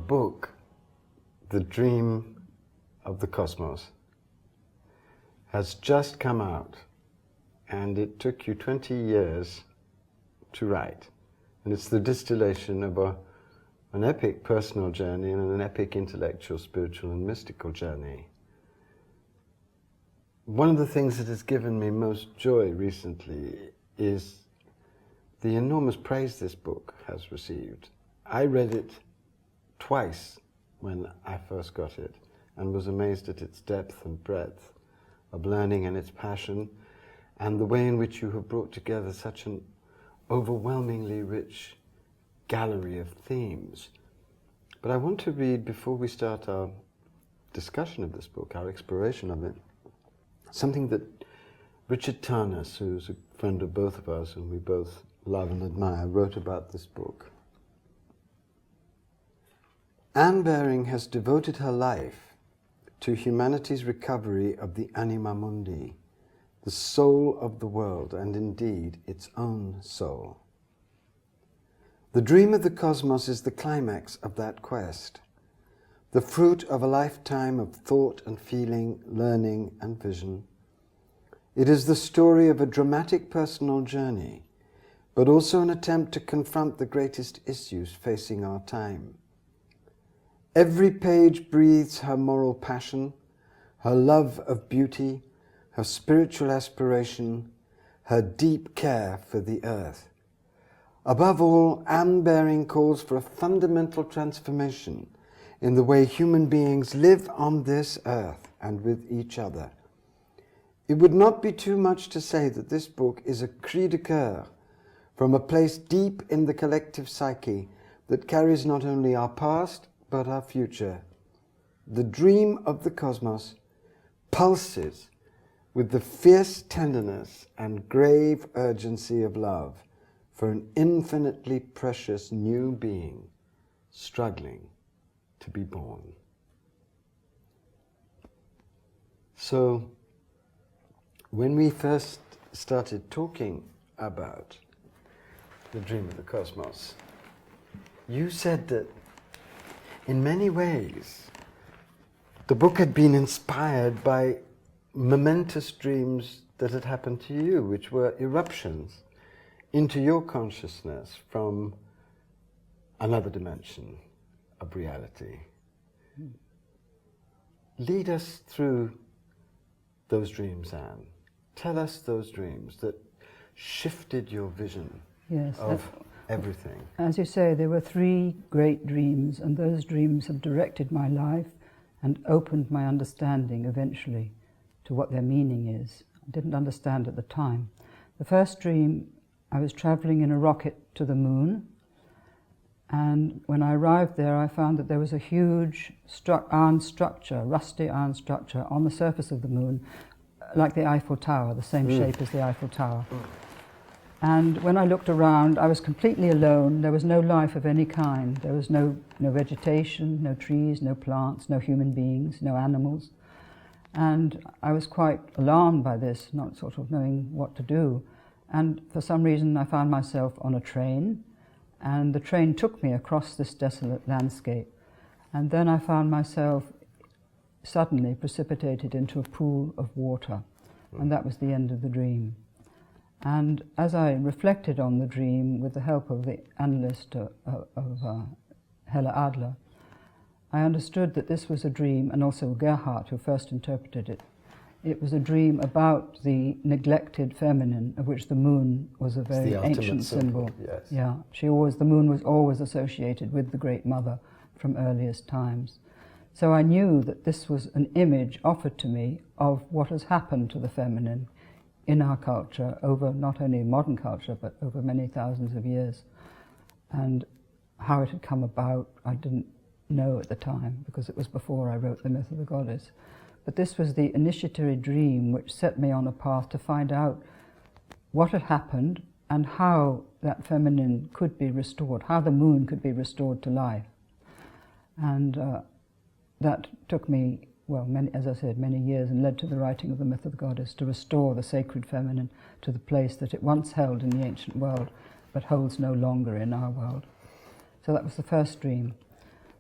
book, The Dream of the Cosmos, has just come out, and it took you 20 years to write. And it's the distillation of an epic personal journey and an epic intellectual, spiritual, and mystical journey. One of the things that has given me most joy recently is the enormous praise this book has received. I read it twice when I first got it and was amazed at its depth and breadth of learning and its passion, and the way in which you have brought together such an overwhelmingly rich gallery of themes. But I want to read, before we start our discussion of this book, our exploration of it, something that Richard Tarnas, who's a friend of both of us and we both love and admire, wrote about this book. Anne Baring has devoted her life to humanity's recovery of the anima mundi, the soul of the world, and indeed its own soul. The dream of the cosmos is the climax of that quest, the fruit of a lifetime of thought and feeling, learning and vision. It is the story of a dramatic personal journey, but also an attempt to confront the greatest issues facing our time. Every page breathes her moral passion, her love of beauty, her spiritual aspiration, her deep care for the earth. Above all, Anne Baring calls for a fundamental transformation in the way human beings live on this earth and with each other. It would not be too much to say that this book is a cri de coeur from a place deep in the collective psyche that carries not only our past but our future. The dream of the cosmos pulses with the fierce tenderness and grave urgency of love for an infinitely precious new being struggling to be born. So, when we first started talking about the dream of the cosmos, you said that in many ways the book had been inspired by momentous dreams that had happened to you, which were eruptions into your consciousness from another dimension of reality. Lead us through those dreams, Anne. Tell us those dreams that shifted your vision of everything. As you say, there were 3 great dreams, and those dreams have directed my life and opened my understanding eventually to what their meaning is. I didn't understand at the time. The first dream, I was traveling in a rocket to the moon, and when I arrived there I found that there was a huge iron structure, rusty iron structure on the surface of the moon, like the Eiffel Tower, the same shape as the Eiffel Tower. And when I looked around, I was completely alone. There was no life of any kind. There was no vegetation, no trees, no plants, no human beings, no animals. And I was quite alarmed by this, not sort of knowing what to do. And for some reason I found myself on a train, and the train took me across this desolate landscape. And then I found myself suddenly precipitated into a pool of water, and that was the end of the dream. And as I reflected on the dream with the help of the analyst of Hella Adler, I understood that this was a dream, and also Gerhardt, who first interpreted it. It was a dream about the neglected feminine, of which the moon was a very ancient symbol. Yes. Yeah, the moon was always associated with the Great Mother from earliest times. So I knew that this was an image offered to me of what has happened to the feminine in our culture, over not only modern culture, but over many thousands of years. And how it had come about, I didn't know at the time, because it was before I wrote The Myth of the Goddess. But this was the initiatory dream which set me on a path to find out what had happened and how that feminine could be restored, how the moon could be restored to life. And that took me, well, as I said, many years, and led to the writing of The Myth of the Goddess, to restore the sacred feminine to the place that it once held in the ancient world, but holds no longer in our world. So that was the first dream.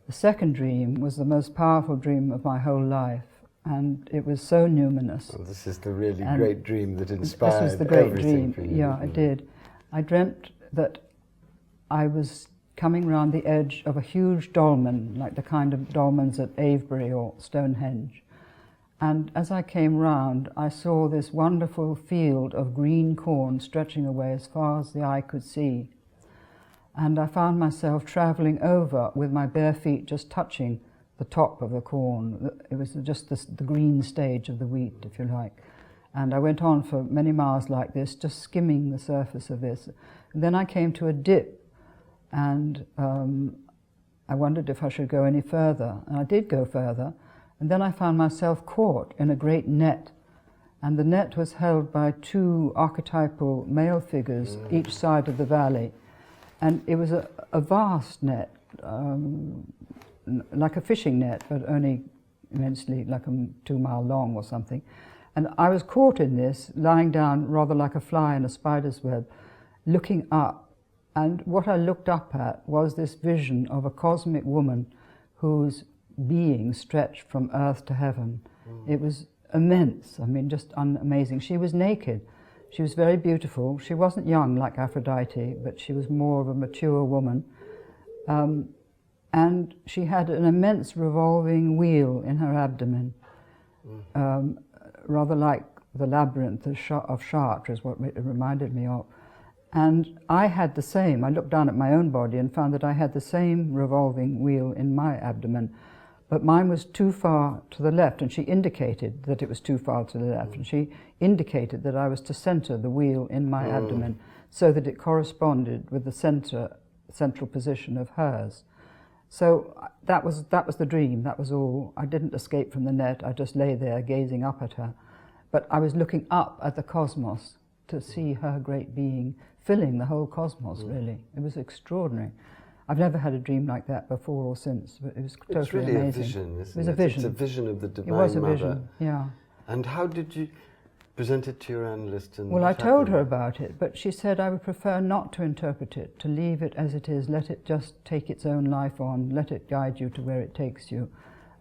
The second dream was the most powerful dream of my whole life, and it was so numinous. Well, this is the really great dream that inspired This was the great everything dream. for you. Yeah, I did. I dreamt that I was coming round the edge of a huge dolmen, like the kind of dolmens at Avebury or Stonehenge. And as I came round, I saw this wonderful field of green corn stretching away as far as the eye could see. And I found myself travelling over with my bare feet just touching the top of the corn. It was just the green stage of the wheat, if you like. And I went on for many miles like this, just skimming the surface of this. And then I came to a dip, and I wondered if I should go any further. And I did go further, and then I found myself caught in a great net. And the net was held by two archetypal male figures each side of the valley. And it was a vast net, like a fishing net, but only immensely, like 2 mile long or something. And I was caught in this, lying down rather like a fly in a spider's web, looking up. And what I looked up at was this vision of a cosmic woman whose being stretched from earth to heaven. It was immense, I mean, just amazing. She was naked. She was very beautiful. She wasn't young like Aphrodite, but she was more of a mature woman. And she had an immense revolving wheel in her abdomen, rather like the labyrinth of Chartres, is what it reminded me of. And I had the same. I looked down at my own body and found that I had the same revolving wheel in my abdomen, but mine was too far to the left, and she indicated that it was too far to the left, and she indicated that I was to center the wheel in my abdomen so that it corresponded with the central position of hers. So that was the dream, that was all. I didn't escape from the net, I just lay there gazing up at her. But I was looking up at the cosmos to see her great being filling the whole cosmos, really. It was extraordinary. I've never had a dream like that before or since, but it was totally it's really amazing. A vision, isn't it was a it? vision. It's a vision of the Divine It was a Mother. vision, yeah. And how did you present it to your analyst? And Well, I what told happened? her about it, but she said I would prefer not to interpret it, to leave it as it is, let it just take its own life on, let it guide you to where it takes you,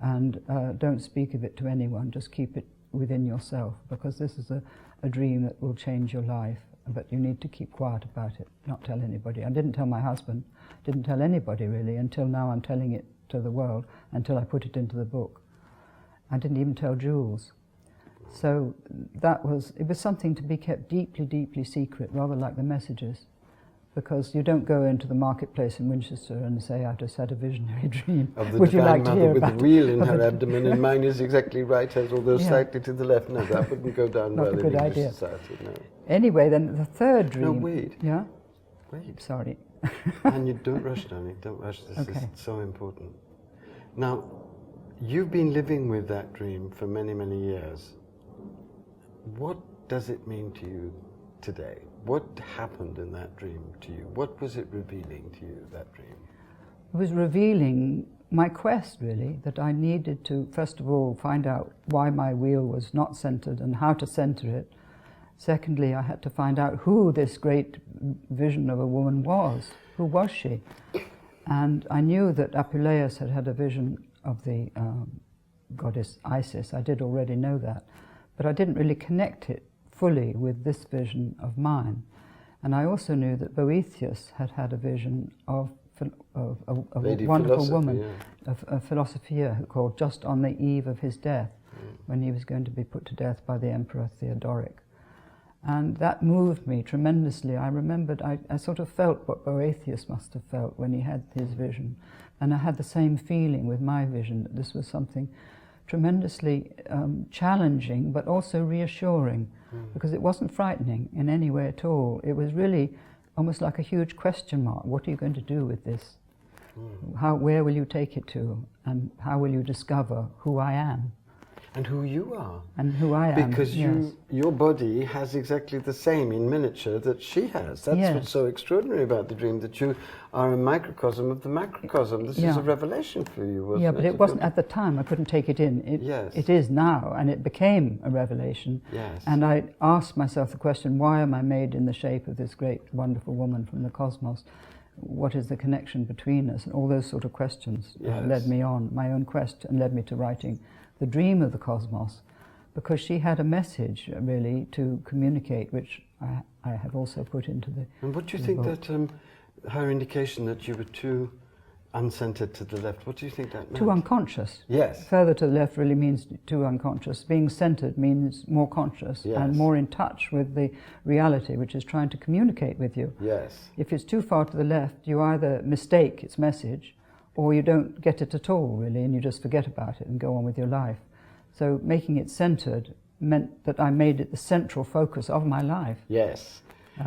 and don't speak of it to anyone, just keep it within yourself, because this is a dream that will change your life, but you need to keep quiet about it, not tell anybody. I didn't tell my husband, didn't tell anybody really, until now I'm telling it to the world, until I put it into the book. I didn't even tell Jules. So it was something to be kept deeply, deeply secret, rather like the messages, because you don't go into the marketplace in Winchester and say, I've just had a visionary dream. Of the Would you Divine like to Mother hear with about the wheel in of her it? abdomen, and mine is exactly right, has although Yeah. slightly to the left. No, that wouldn't go down Not well a in good English idea. society, no. Anyway, then the third dream... No, wait. Yeah? Wait. Sorry. And you don't rush, darling, don't rush. This Okay. is so important. Now, you've been living with that dream for many, many years. What does it mean to you today? What happened in that dream to you? What was it revealing to you, that dream? It was revealing my quest, really, that I needed to, first of all, find out why my wheel was not centered and how to center it. Secondly, I had to find out who this great vision of a woman was. Who was she? And I knew that Apuleius had had a vision of the goddess Isis. I did already know that. But I didn't really connect it fully with this vision of mine. And I also knew that Boethius had had a vision of a wonderful woman, yeah. of a philosopher called just on the eve of his death, when he was going to be put to death by the Emperor Theodoric. And that moved me tremendously. I remembered, I sort of felt what Boethius must have felt when he had his vision. And I had the same feeling with my vision, that this was something tremendously challenging, but also reassuring, because it wasn't frightening in any way at all. It was really almost like a huge question mark. What are you going to do with this? Where will you take it to? And how will you discover who I am? And who you are. And who I am, Because yes. your body has exactly the same in miniature that she has. That's Yes. what's so extraordinary about the dream, that you are a microcosm of the macrocosm. This is Yeah. a revelation for you, wasn't it? Yeah, but it wasn't at the time. I couldn't take it in. Yes. It is now, and it became a revelation. Yes. And I asked myself the question, why am I made in the shape of this great, wonderful woman from the cosmos? what is the connection between us, and all those sort of questions led me on my own quest and led me to writing The Dream of the Cosmos, because she had a message really to communicate, which I have also put into the And what do you think book. that her indication that you were too uncentered to the left, what do you think that meant? Too unconscious. Yes. Further to the left really means too unconscious. Being centered means more conscious and more in touch with the reality, which is trying to communicate with you. Yes. If it's too far to the left, you either mistake its message or you don't get it at all, really, and you just forget about it and go on with your life. So making it centered meant that I made it the central focus of my life. Yes.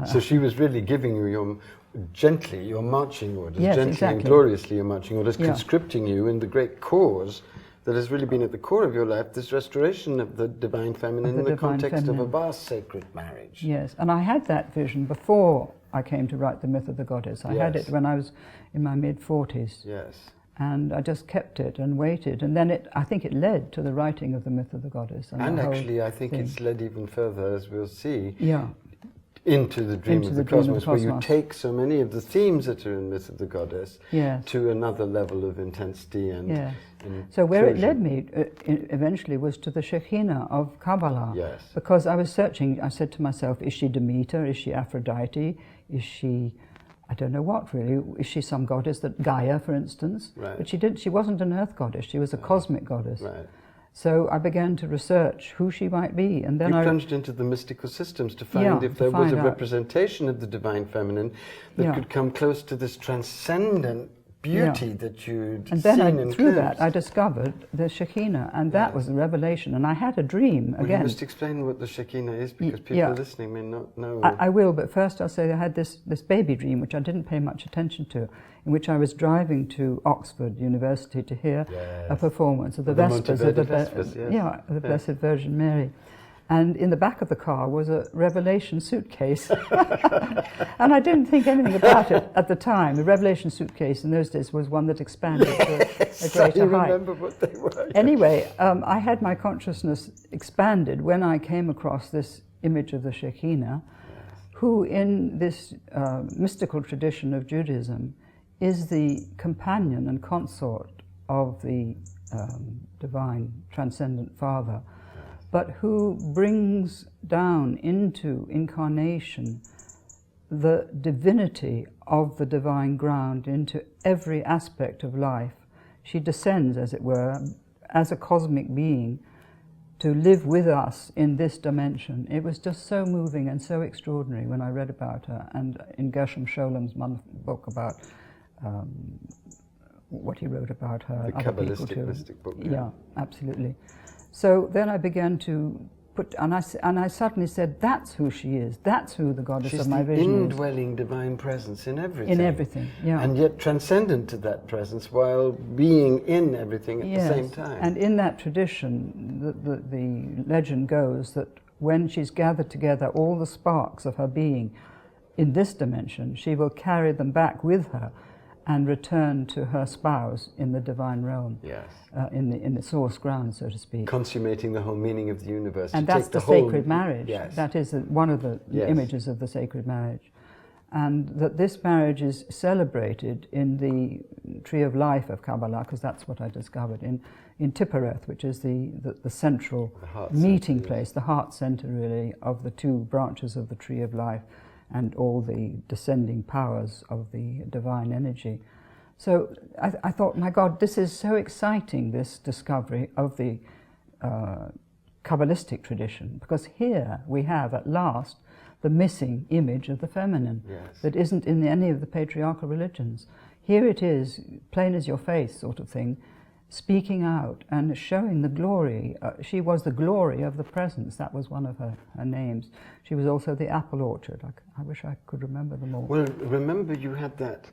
So she was really giving you your marching orders, yes, gently exactly. and gloriously your marching orders, conscripting you in the great cause that has really been at the core of your life, this restoration of the divine feminine in the context of a vast sacred marriage. Yes, and I had that vision before I came to write The Myth of the Goddess. I had it when I was in my mid-40s. Yes. And I just kept it and waited, and then I think it led to the writing of The Myth of the Goddess. And actually, I think it's led even further, as we'll see, into the Dream of the Cosmos, where you take so many of the themes that are in Myth of the Goddess to another level of intensity and so where it led me eventually was to the Shekinah of Kabbalah. Yes. Because I was searching, I said to myself, is she Demeter? Is she Aphrodite? Is she, I don't know what really, is she some goddess, that Gaia, for instance? Right. But she wasn't an earth goddess, she was a cosmic goddess. Right. So I began to research who she might be, and then you plunged into the mystical systems to find if there was a representation of the divine feminine that could come close to this transcendent beauty that you'd and seen then and through glimpsed. that I discovered the Shekinah, and that was a revelation. And I had a dream again. You must explain what the Shekinah is, because people listening may not know. I will, but first I'll say I had this baby dream, which I didn't pay much attention to, in which I was driving to Oxford University to hear a performance of the Vespers of the Blessed Virgin Mary. And in the back of the car was a Revelation suitcase. And I didn't think anything about it at the time. The Revelation suitcase in those days was one that expanded to a greater height. I remember what they were. Anyway, I had my consciousness expanded when I came across this image of the Shekinah, who in this mystical tradition of Judaism is the companion and consort of the divine transcendent Father, but who brings down into incarnation the divinity of the divine ground into every aspect of life. She descends, as it were, as a cosmic being to live with us in this dimension. It was just so moving and so extraordinary when I read about her, and in Gershom Scholem's book about what he wrote about her. The Kabbalistic mystic book. Yeah, absolutely. So then I began to put, and I suddenly said, that's who she is. That's who the goddess of my vision is. She's the indwelling divine presence in everything. In everything, yeah. And yet transcendent to that presence while being in everything at the same time. And in that tradition, the legend goes that when she's gathered together all the sparks of her being in this dimension, she will carry them back with her and return to her spouse in the divine realm, in the source ground, so to speak. Consummating the whole meaning of the universe. And that's the sacred marriage. That is one of the images of the sacred marriage. And that this marriage is celebrated in the Tree of Life of Kabbalah, because that's what I discovered, in Tiphereth, which is the central meeting place, the heart center, really, of the two branches of the Tree of Life, and all the descending powers of the divine energy. So I thought, my God, this is so exciting, this discovery of the Kabbalistic tradition, because here we have, at last, the missing image of the feminine that isn't in any of the patriarchal religions. Here it is, plain as your face sort of thing, speaking out and showing the glory. She was the glory of the presence. That was one of her names. She was also the apple orchard. I wish I could remember them all. Well, remember you had that,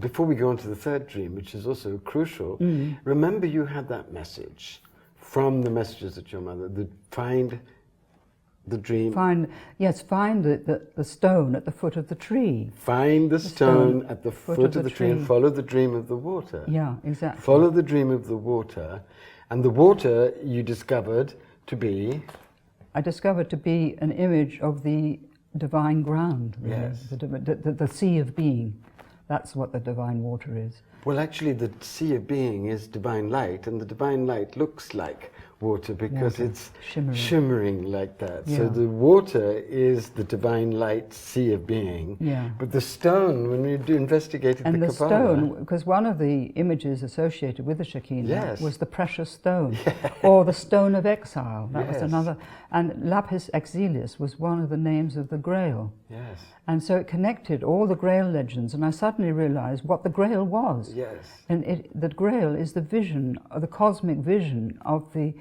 before we go on to the third dream, which is also crucial, remember you had that message from the messages at your mother, find the dream. Find the stone at the foot of the tree. Find the stone at the foot of the tree and follow the dream of the water. Yeah, exactly. Follow the dream of the water. And the water you discovered to be? I discovered to be an image of the divine ground, really. Yes. The sea of being. That's what the divine water is. Well, actually, the sea of being is divine light, and the divine light looks like water because it's shimmering like that. Yeah. So the water is the divine light sea of being. Yeah. But the stone, when we investigated and the the Kabbalah, stone, because one of the images associated with the Shekinah Yes. was the precious stone, or the stone of exile. That was Yes. another. And lapis exilis was one of the names of the Grail. Yes. And so it connected all the Grail legends, and I suddenly realized what the Grail was. Yes. And the Grail is the vision, the cosmic vision of the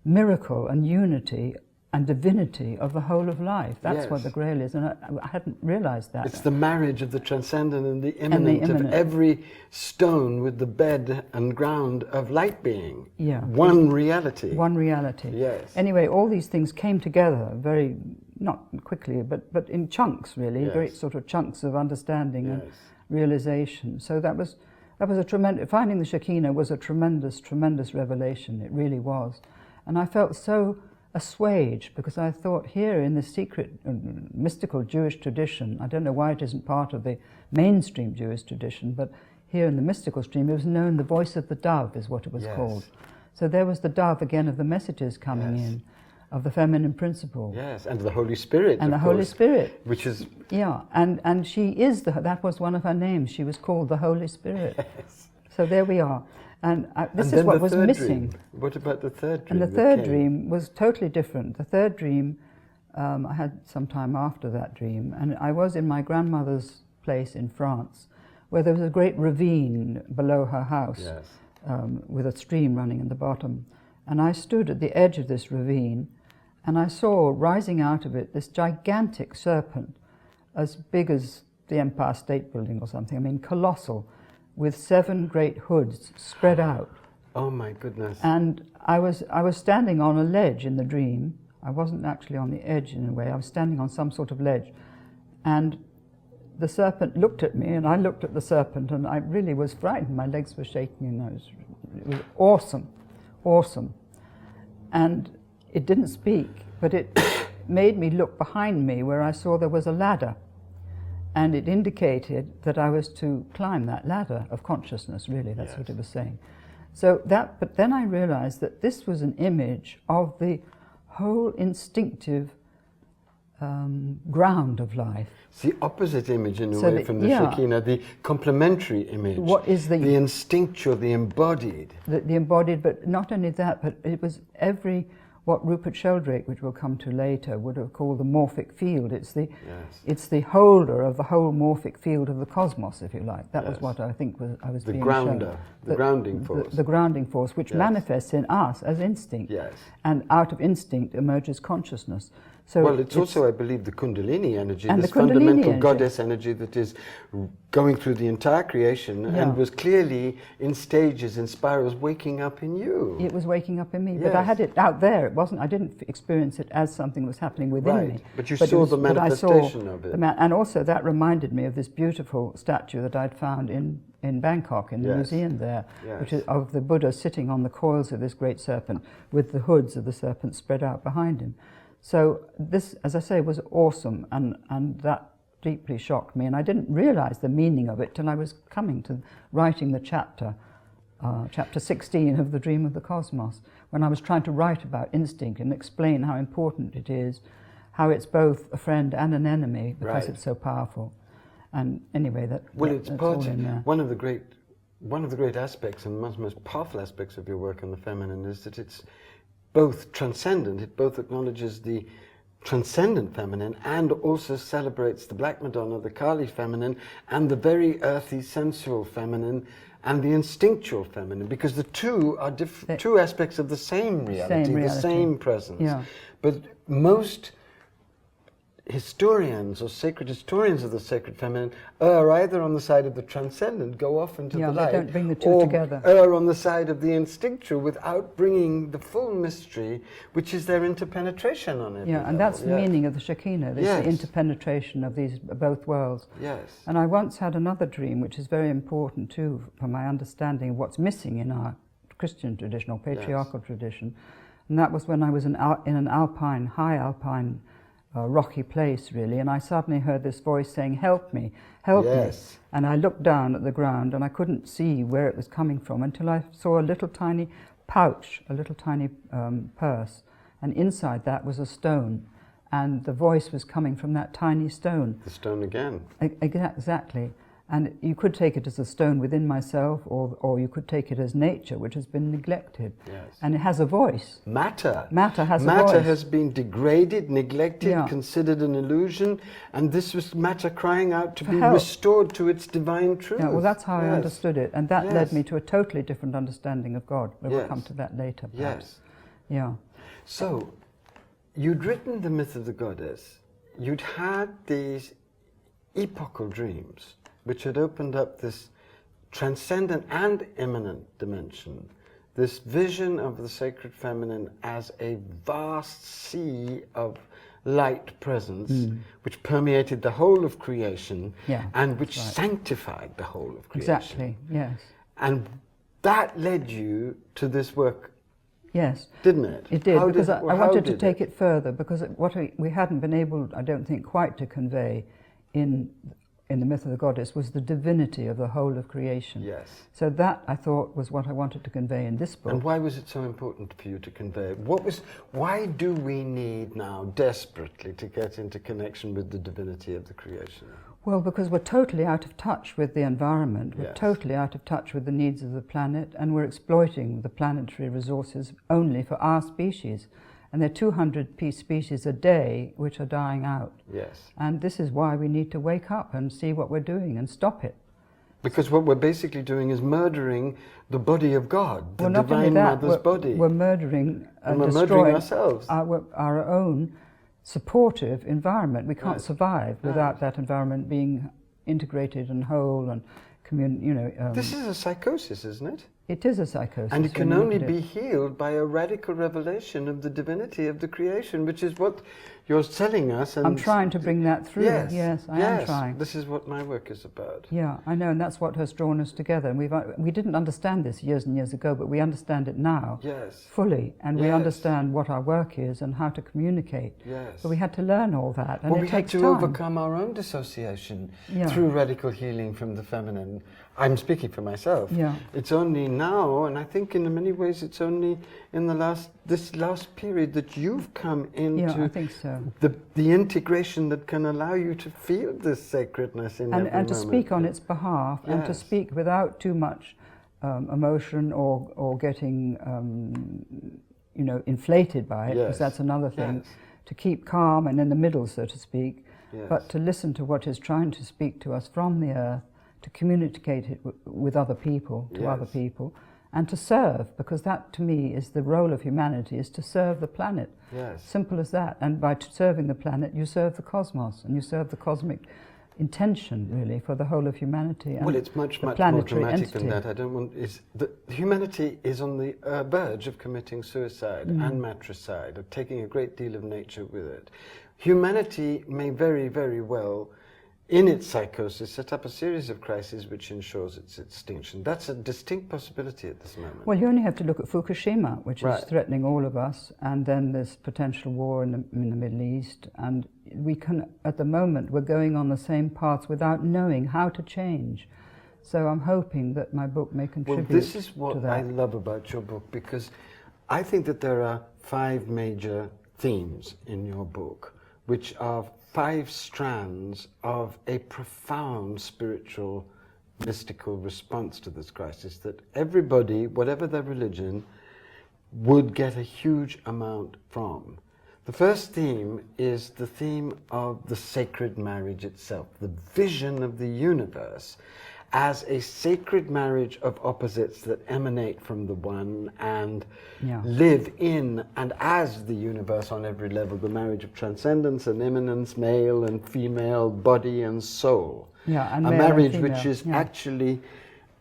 miracle and unity and divinity of the whole of life. That's Yes. what the Grail is, and I hadn't realized that. It's the marriage of the transcendent and the immanent, of every stone with the bed and ground of light being. Yeah. One reality. One reality. Yes. Anyway, all these things came together very, not quickly, but in chunks, really, Yes. great sort of chunks of understanding and Yes. realization. So that was a tremendous, finding the Shekinah was a tremendous, tremendous revelation. It really was. And I felt so assuaged, because I thought here in the secret mystical Jewish tradition, I don't know why it isn't part of the mainstream Jewish tradition, but here in the mystical stream it was known, the voice of the dove is what it was Yes. called. So there was the dove again of the messages coming Yes. in, of the feminine principle. Yes, and the Holy Spirit. And of the Holy course, Spirit. which is Yeah, and she is, that was one of her names, she was called the Holy Spirit. yes. So there we are. And this And is then what the was third missing. dream. What about the third dream? And the that third came? dream was totally different. The third dream, I had some time after that dream, and I was in my grandmother's place in France, where there was a great ravine below her house, Yes. with a stream running in the bottom. And I stood at the edge of this ravine, and I saw rising out of it this gigantic serpent, as big as the Empire State Building or something, I mean colossal, with 7 great hoods spread out. Oh my goodness. And I was standing on a ledge in the dream. I wasn't actually on the edge in a way. I was standing on some sort of ledge. And the serpent looked at me, and I looked at the serpent, and I really was frightened. My legs were shaking, and it was awesome, awesome. And it didn't speak, but it made me look behind me where I saw there was a ladder. And it indicated that I was to climb that ladder of consciousness, really, that's Yes. what it was saying. So but then I realized that this was an image of the whole instinctive ground of life. It's the opposite image in a So way from the yeah. Shekinah, the complementary image. What is the instinctual, the embodied. The embodied, but not only that, but it was what Rupert Sheldrake, which we'll come to later, would have called the morphic field. It's the holder of the whole morphic field of the cosmos, if you like. That was Yes. what I think I was The being grounder, shown. the grounding force. The grounding force, which Yes. manifests in us as instinct. Yes. And out of instinct emerges consciousness. So Well, it's also, I believe, the Kundalini energy, And this the Kundalini fundamental energy. goddess energy that is going through the entire creation Yeah. and was clearly in stages, in spirals, waking up in you. it was waking up in me, but I Yes. had it out there. It wasn't. I didn't experience it as something that was happening within Right, me. but you it saw was- the but I saw manifestation of it. and also that reminded me of this beautiful statue that I'd found in Bangkok, in the Yes. museum there, Yes. which is of the Buddha sitting on the coils of this great serpent, with the hoods of the serpent spread out behind him. So this, as I say, was awesome, and that deeply shocked me, and I didn't realize the meaning of it till I was coming to writing the chapter 16 of The Dream of the Cosmos, when I was trying to write about instinct and explain how important it is, how it's both a friend and an enemy because Right. it's so powerful. And anyway, It's that's part all in there. one of the great aspects and most powerful aspects of your work on the feminine is that it's both transcendent. It both acknowledges the transcendent feminine and also celebrates the Black Madonna, the Kali feminine, and the very earthy, sensual feminine, and the instinctual feminine, because the two are two aspects of the same reality, the same presence. Yeah. But most historians or sacred historians of the sacred feminine err either on the side of the transcendent, go off into the light, they don't bring the two or together. err on the side of the instinctual without bringing the full mystery, which is their interpenetration on it. Yeah, and that's the meaning of the Shekinah, this Yes. the interpenetration of these both worlds. Yes. And I once had another dream, which is very important too, for my understanding of what's missing in our Christian tradition or patriarchal tradition. And that was when I was in an high alpine rocky place, really, and I suddenly heard this voice saying, "Help me, help me." And I looked down at the ground and I couldn't see where it was coming from until I saw a little tiny pouch, a little tiny purse, and inside that was a stone, and the voice was coming from that tiny stone. The stone again. Exactly. And you could take it as a stone within myself, or you could take it as nature, which has been neglected. Yes. And it has a voice. Matter. Matter has a voice. Matter has been degraded, neglected, considered an illusion, and this was matter crying out to be restored to its divine truth. Yeah, well, that's how I understood it, and that led me to a totally different understanding of God. We'll come to that later, perhaps. Yeah. So, you'd written The Myth of the Goddess. You'd had these epochal dreams, which had opened up this transcendent and immanent dimension, this vision of the sacred feminine as a vast sea of light presence, which permeated the whole of creation, and which sanctified the whole of creation. Exactly, yes. And that led you to this work. Yes. Didn't it? It did, because I wanted to take it further, because what we hadn't been able, I don't think, quite to convey in The Myth of the Goddess was the divinity of the whole of creation. Yes. So that, I thought, was what I wanted to convey in this book. And why was it so important for you to convey? Why do we need now, desperately, to get into connection with the divinity of the creation? Well, because we're totally out of touch with the environment, we're totally out of touch with the needs of the planet, and we're exploiting the planetary resources only for our species. And there are 200 species a day which are dying out. Yes. And this is why we need to wake up and see what we're doing and stop it. Because what we're basically doing is murdering the body of God, the Divine Mother's body. We're murdering and we're destroying murdering ourselves. Our own supportive environment. We can't survive without that environment being integrated and whole and this is a psychosis, isn't it? It is a psychosis. And it can only be healed by a radical revelation of the divinity of the creation, which is what you're telling us. And I'm trying to bring that through. Yes, I am trying. This is what my work is about. Yeah, I know, and that's what has drawn us together. And we didn't understand this years and years ago, but we understand it now fully, and we understand what our work is and how to communicate. Yes. But we had to learn all that, and it takes time. We had to overcome our own dissociation through radical healing from the feminine. I'm speaking for myself. Yeah. It's only now, and I think in many ways it's only in this last period that you've come into I think so. the integration that can allow you to feel this sacredness in every moment. And to speak on its behalf, and to speak without too much emotion or getting inflated by it, because that's another thing. To keep calm and in the middle, so to speak, but to listen to what is trying to speak to us from the earth, to communicate it with other people, to other people, and to serve, because that to me is the role of humanity, is to serve the planet. Yes. Simple as that. And by serving the planet, you serve the cosmos, and you serve the cosmic intention, really, for the whole of humanity. And it's much more dramatic than that. Humanity is on the verge of committing suicide and matricide, of taking a great deal of nature with it. Humanity may very, very well, in its psychosis, set up a series of crises which ensures its extinction. That's a distinct possibility at this moment. Well, you only have to look at Fukushima, which is threatening all of us, and then there's potential war in the Middle East, and we can, at the moment, we're going on the same paths without knowing how to change. So I'm hoping that my book may contribute to that. Well, this is what I love about your book, because I think that there are 5 major themes in your book, which are 5 strands of a profound spiritual, mystical response to this crisis that everybody, whatever their religion, would get a huge amount from. The first theme is the theme of the sacred marriage itself, the vision of the universe as a sacred marriage of opposites that emanate from the one and live in and as the universe on every level, the marriage of transcendence and immanence, male and female, body and soul. And a marriage which is actually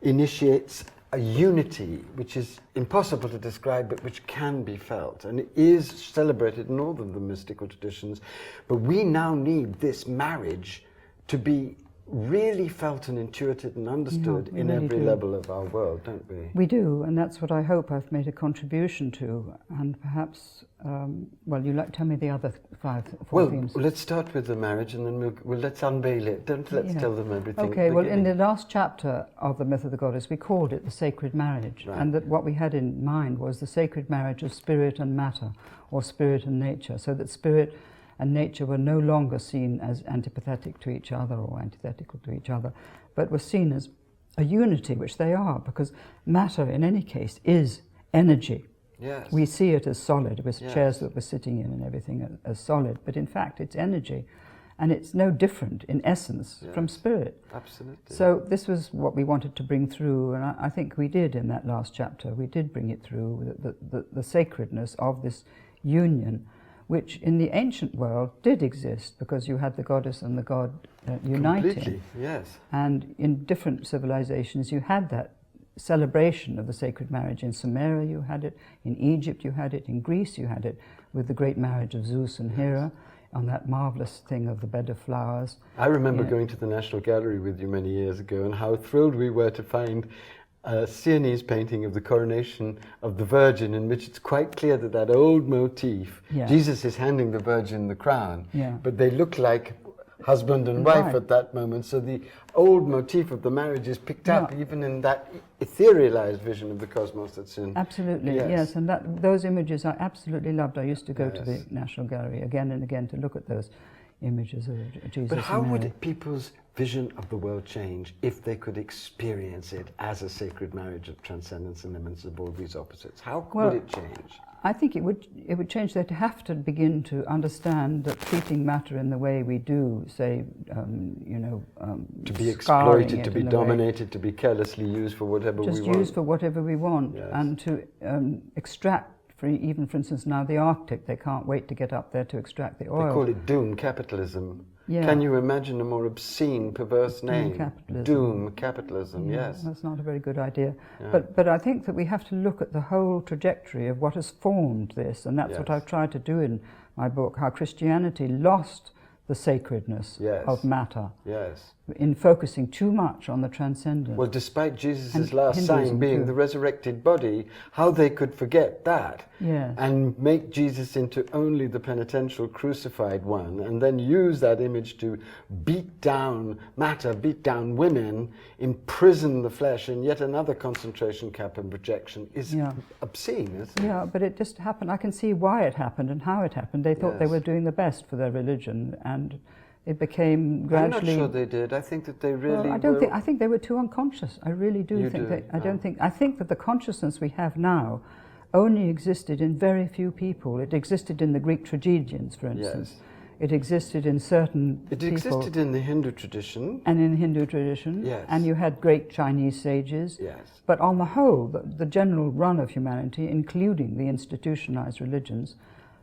initiates a unity which is impossible to describe but which can be felt, and it is celebrated in all of the mystical traditions. But we now need this marriage to be really felt and intuited and understood in really every do. level of our world, don't we? We do, and that's what I hope I've made a contribution to. And perhaps, well, you tell me the other four themes. Well, let's start with the marriage, and then let's unveil it. Let's tell them everything. Okay. At the Well, in beginning. the last chapter of the Myth of the Goddess, we called it the sacred marriage, Right. and that what we had in mind was the sacred marriage of spirit and matter, or spirit and nature, so that spirit and nature were no longer seen as antipathetic to each other or antithetical to each other, but were seen as a unity, which they are, because matter, in any case, is energy. Yes. We see it as solid, with Yes. chairs that we're sitting in and everything as solid, but in fact it's energy, and it's no different in essence Yes. from spirit. Absolutely. So this was what we wanted to bring through, and I think we did in that last chapter. We did bring it through, the sacredness of this union, which in the ancient world did exist, because you had the goddess and the god uniting. Completely, yes. And in different civilizations you had that celebration of the sacred marriage. In Sumeria you had it, in Egypt you had it, in Greece you had it, with the great marriage of Zeus and Hera, on that marvelous thing of the bed of flowers. I remember going to the National Gallery with you many years ago, and how thrilled we were to find a Sienese painting of the coronation of the Virgin, in which it's quite clear that that old motif, Jesus is handing the Virgin the crown, but they look like husband and wife at that moment. So the old motif of the marriage is picked up even in that etherealized vision of the cosmos that's in. Absolutely, yes. And those images I absolutely loved. I used to go to the National Gallery again and again to look at those images of Jesus. But how and Mary. would people's vision of the world change if they could experience it as a sacred marriage of transcendence and immanence of all these opposites? How would it change? I think it would change. They'd have to begin to understand that treating matter in the way we do, say, to be exploited, to be dominated, to be carelessly used for whatever we want. Just used for whatever we want, and to extract. For instance, now the Arctic, they can't wait to get up there to extract the oil. They call it doom capitalism. Can you imagine a more obscene, perverse name? Doom capitalism. Doom capitalism, yes. That's not a very good idea. But I think that we have to look at the whole trajectory of what has formed this, and that's what I've tried to do in my book, how Christianity lost the sacredness of matter in focusing too much on the transcendent. Well, despite Jesus' last sign being the resurrected body, how they could forget that and make Jesus into only the penitential crucified one, and then use that image to beat down matter, beat down women, imprison the flesh in yet another concentration camp and rejection is obscene, isn't it? Yeah, but it just happened. I can see why it happened and how it happened. They thought they were doing the best for their religion, and it became gradually. I'm not sure they did. I think that they really. Well, I think they were too unconscious. I really do think that. I think that the consciousness we have now only existed in very few people. It existed in the Greek tragedians, for instance. Yes. It existed in certain It people. existed in the Hindu tradition. And in the Hindu tradition. Yes. And you had great Chinese sages. Yes. But on the whole, the general run of humanity, including the institutionalized religions,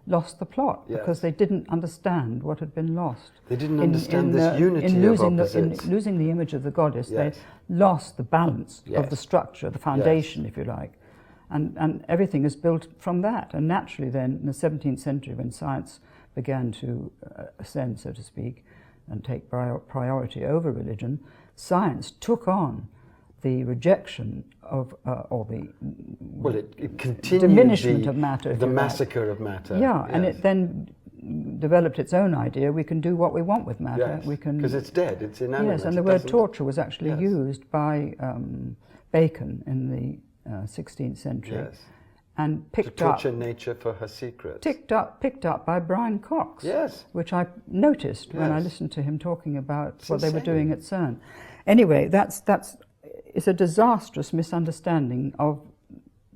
lost the plot because they didn't understand what had been lost. They didn't understand this unity of opposites. In losing the image of the goddess, they lost the balance of the structure, the foundation, if you like. And everything is built from that. And naturally then, in the 17th century, when science began to ascend, so to speak, and take priority over religion, science took on the rejection of, or the it continued diminishment of matter, the massacre of matter. And it then developed its own idea. We can do what we want with matter. We can, because it's dead, it's inanimate. Yes, and the word torture was actually used by Bacon in the 16th century. And picked to torture up, nature for her secrets. Picked up by Brian Cox, which I noticed when I listened to him talking about what they were doing at CERN. Anyway, it's a disastrous misunderstanding of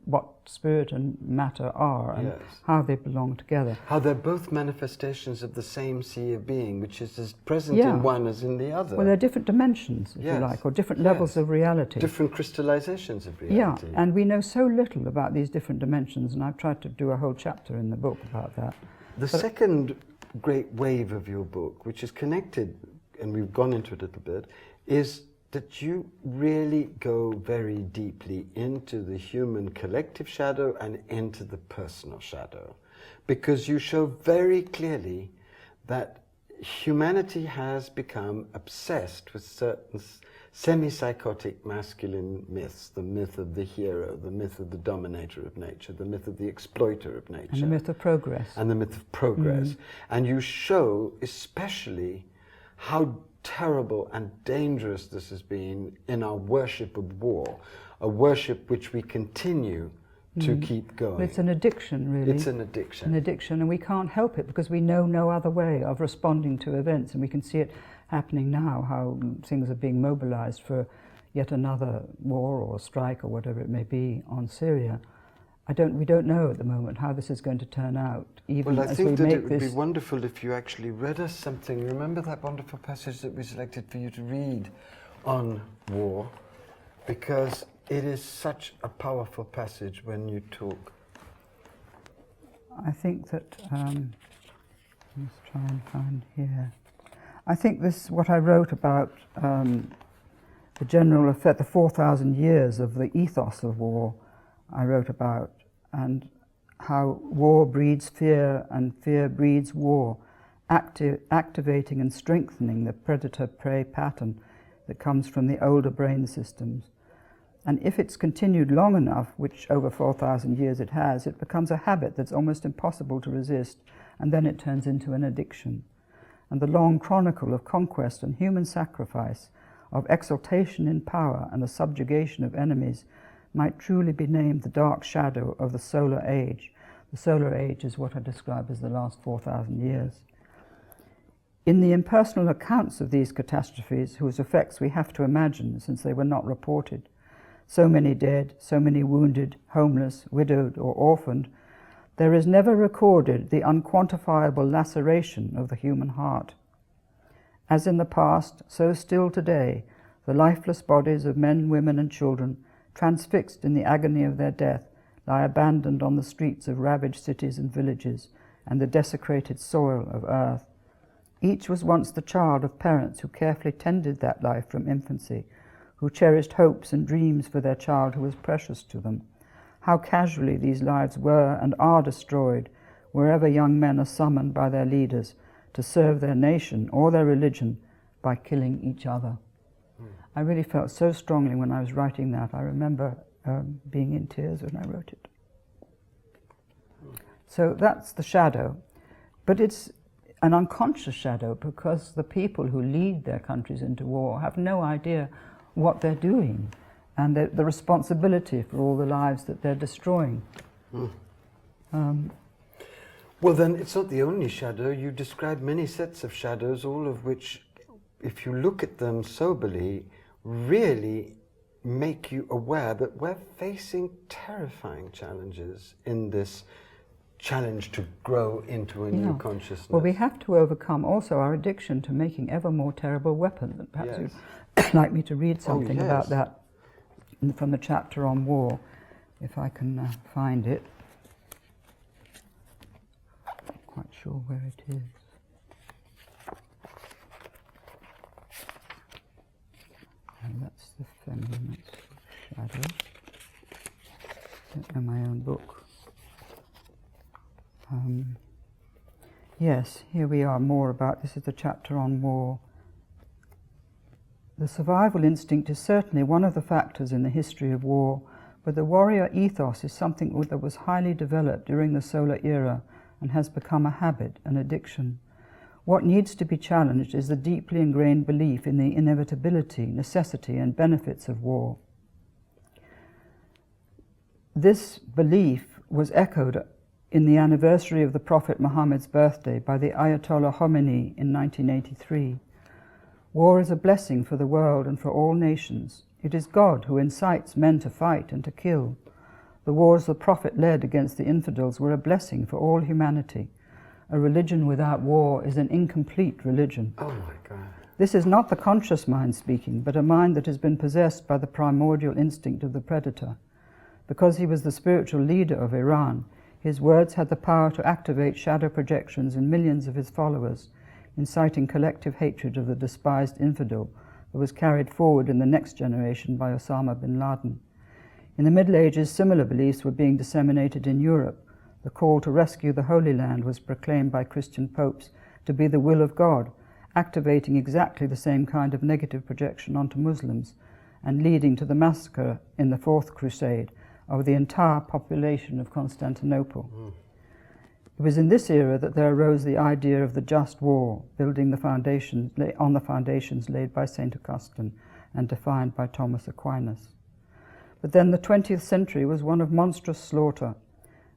what spirit and matter are and how they belong together. How they're both manifestations of the same sea of being, which is as present in one as in the other. Well, they're different dimensions, if you like, or different levels of reality. Different crystallizations of reality. Yeah, and we know so little about these different dimensions, and I've tried to do a whole chapter in the book about that. The second great wave of your book, which is connected, and we've gone into it a little bit, is that you really go very deeply into the human collective shadow and into the personal shadow. Because you show very clearly that humanity has become obsessed with certain semi-psychotic masculine myths, the myth of the hero, the myth of the dominator of nature, the myth of the exploiter of nature. And the myth of progress. And the myth of progress. And you show especially how terrible and dangerous this has been in our worship of war, a worship which we continue to keep going. Well, it's an addiction, really. It's an addiction. An addiction, and we can't help it because we know no other way of responding to events, and we can see it happening now, how things are being mobilized for yet another war or strike or whatever it may be on Syria. We don't know at the moment how this is going to turn out. Even well, I as think we that make it would this be wonderful if you actually read us something. Remember that wonderful passage that we selected for you to read on war? Because it is such a powerful passage when you talk. I think that, let's try and find here. I think this, what I wrote about the general effect, the 4,000 years of the ethos of war, I wrote about, and how war breeds fear and fear breeds war, activating and strengthening the predator-prey pattern that comes from the older brain systems. And if it's continued long enough, which over 4,000 years it has, it becomes a habit that's almost impossible to resist, and then it turns into an addiction. And the long chronicle of conquest and human sacrifice, of exaltation in power and the subjugation of enemies, might truly be named the dark shadow of the solar age. The solar age is what I describe as the last 4,000 years. In the impersonal accounts of these catastrophes, whose effects we have to imagine since they were not reported, so many dead, so many wounded, homeless, widowed or orphaned, there is never recorded the unquantifiable laceration of the human heart. As in the past, so still today, the lifeless bodies of men, women and children, transfixed in the agony of their death, lie abandoned on the streets of ravaged cities and villages and the desecrated soil of earth. Each was once the child of parents who carefully tended that life from infancy, who cherished hopes and dreams for their child who was precious to them. How casually these lives were and are destroyed wherever young men are summoned by their leaders to serve their nation or their religion by killing each other. I really felt so strongly when I was writing that. I remember being in tears when I wrote it. So that's the shadow. But it's an unconscious shadow because the people who lead their countries into war have no idea what they're doing and the responsibility for all the lives that they're destroying. Well, then it's not the only shadow. You describe many sets of shadows, all of which, if you look at them soberly, really make you aware that we're facing terrifying challenges in this challenge to grow into a new consciousness. Well, we have to overcome also our addiction to making ever more terrible weapons. Perhaps you'd like me to read something about that from the chapter on war, if I can find it. I'm not quite sure where it is. And that's the feminine shadow. I don't know my own book. Yes, here we are, more about, this is the chapter on war. The survival instinct is certainly one of the factors in the history of war, but the warrior ethos is something that was highly developed during the solar era and has become a habit, an addiction. What needs to be challenged is the deeply ingrained belief in the inevitability, necessity, and benefits of war. This belief was echoed in the anniversary of the Prophet Muhammad's birthday by the Ayatollah Khomeini in 1983. War is a blessing for the world and for all nations. It is God who incites men to fight and to kill. The wars the Prophet led against the infidels were a blessing for all humanity. A religion without war is an incomplete religion. Oh my God. This is not the conscious mind speaking, but a mind that has been possessed by the primordial instinct of the predator. Because he was the spiritual leader of Iran, his words had the power to activate shadow projections in millions of his followers, inciting collective hatred of the despised infidel that was carried forward in the next generation by Osama bin Laden. In the Middle Ages, similar beliefs were being disseminated in Europe. The call to rescue the Holy Land was proclaimed by Christian popes to be the will of God, activating exactly the same kind of negative projection onto Muslims and leading to the massacre in the Fourth Crusade of the entire population of Constantinople. It was in this era that there arose the idea of the just war, building the foundations on the foundations laid by St. Augustine and defined by Thomas Aquinas. But then the 20th century was one of monstrous slaughter.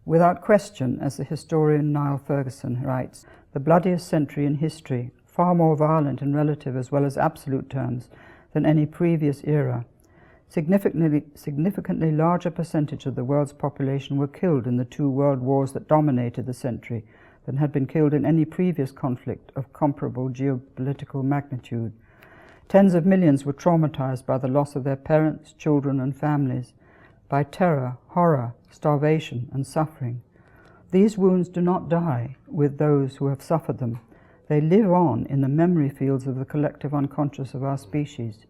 Without question, as the historian Niall Ferguson writes, the bloodiest century in history, far more violent in relative as well as absolute terms than any previous era. Significantly larger percentage of the world's population were killed in the two world wars that dominated the century than had been killed in any previous conflict of comparable geopolitical magnitude. Tens of millions were traumatized by the loss of their parents, children, and families, by terror, horror, starvation, and suffering. These wounds do not die with those who have suffered them. They live on in the memory fields of the collective unconscious of our species.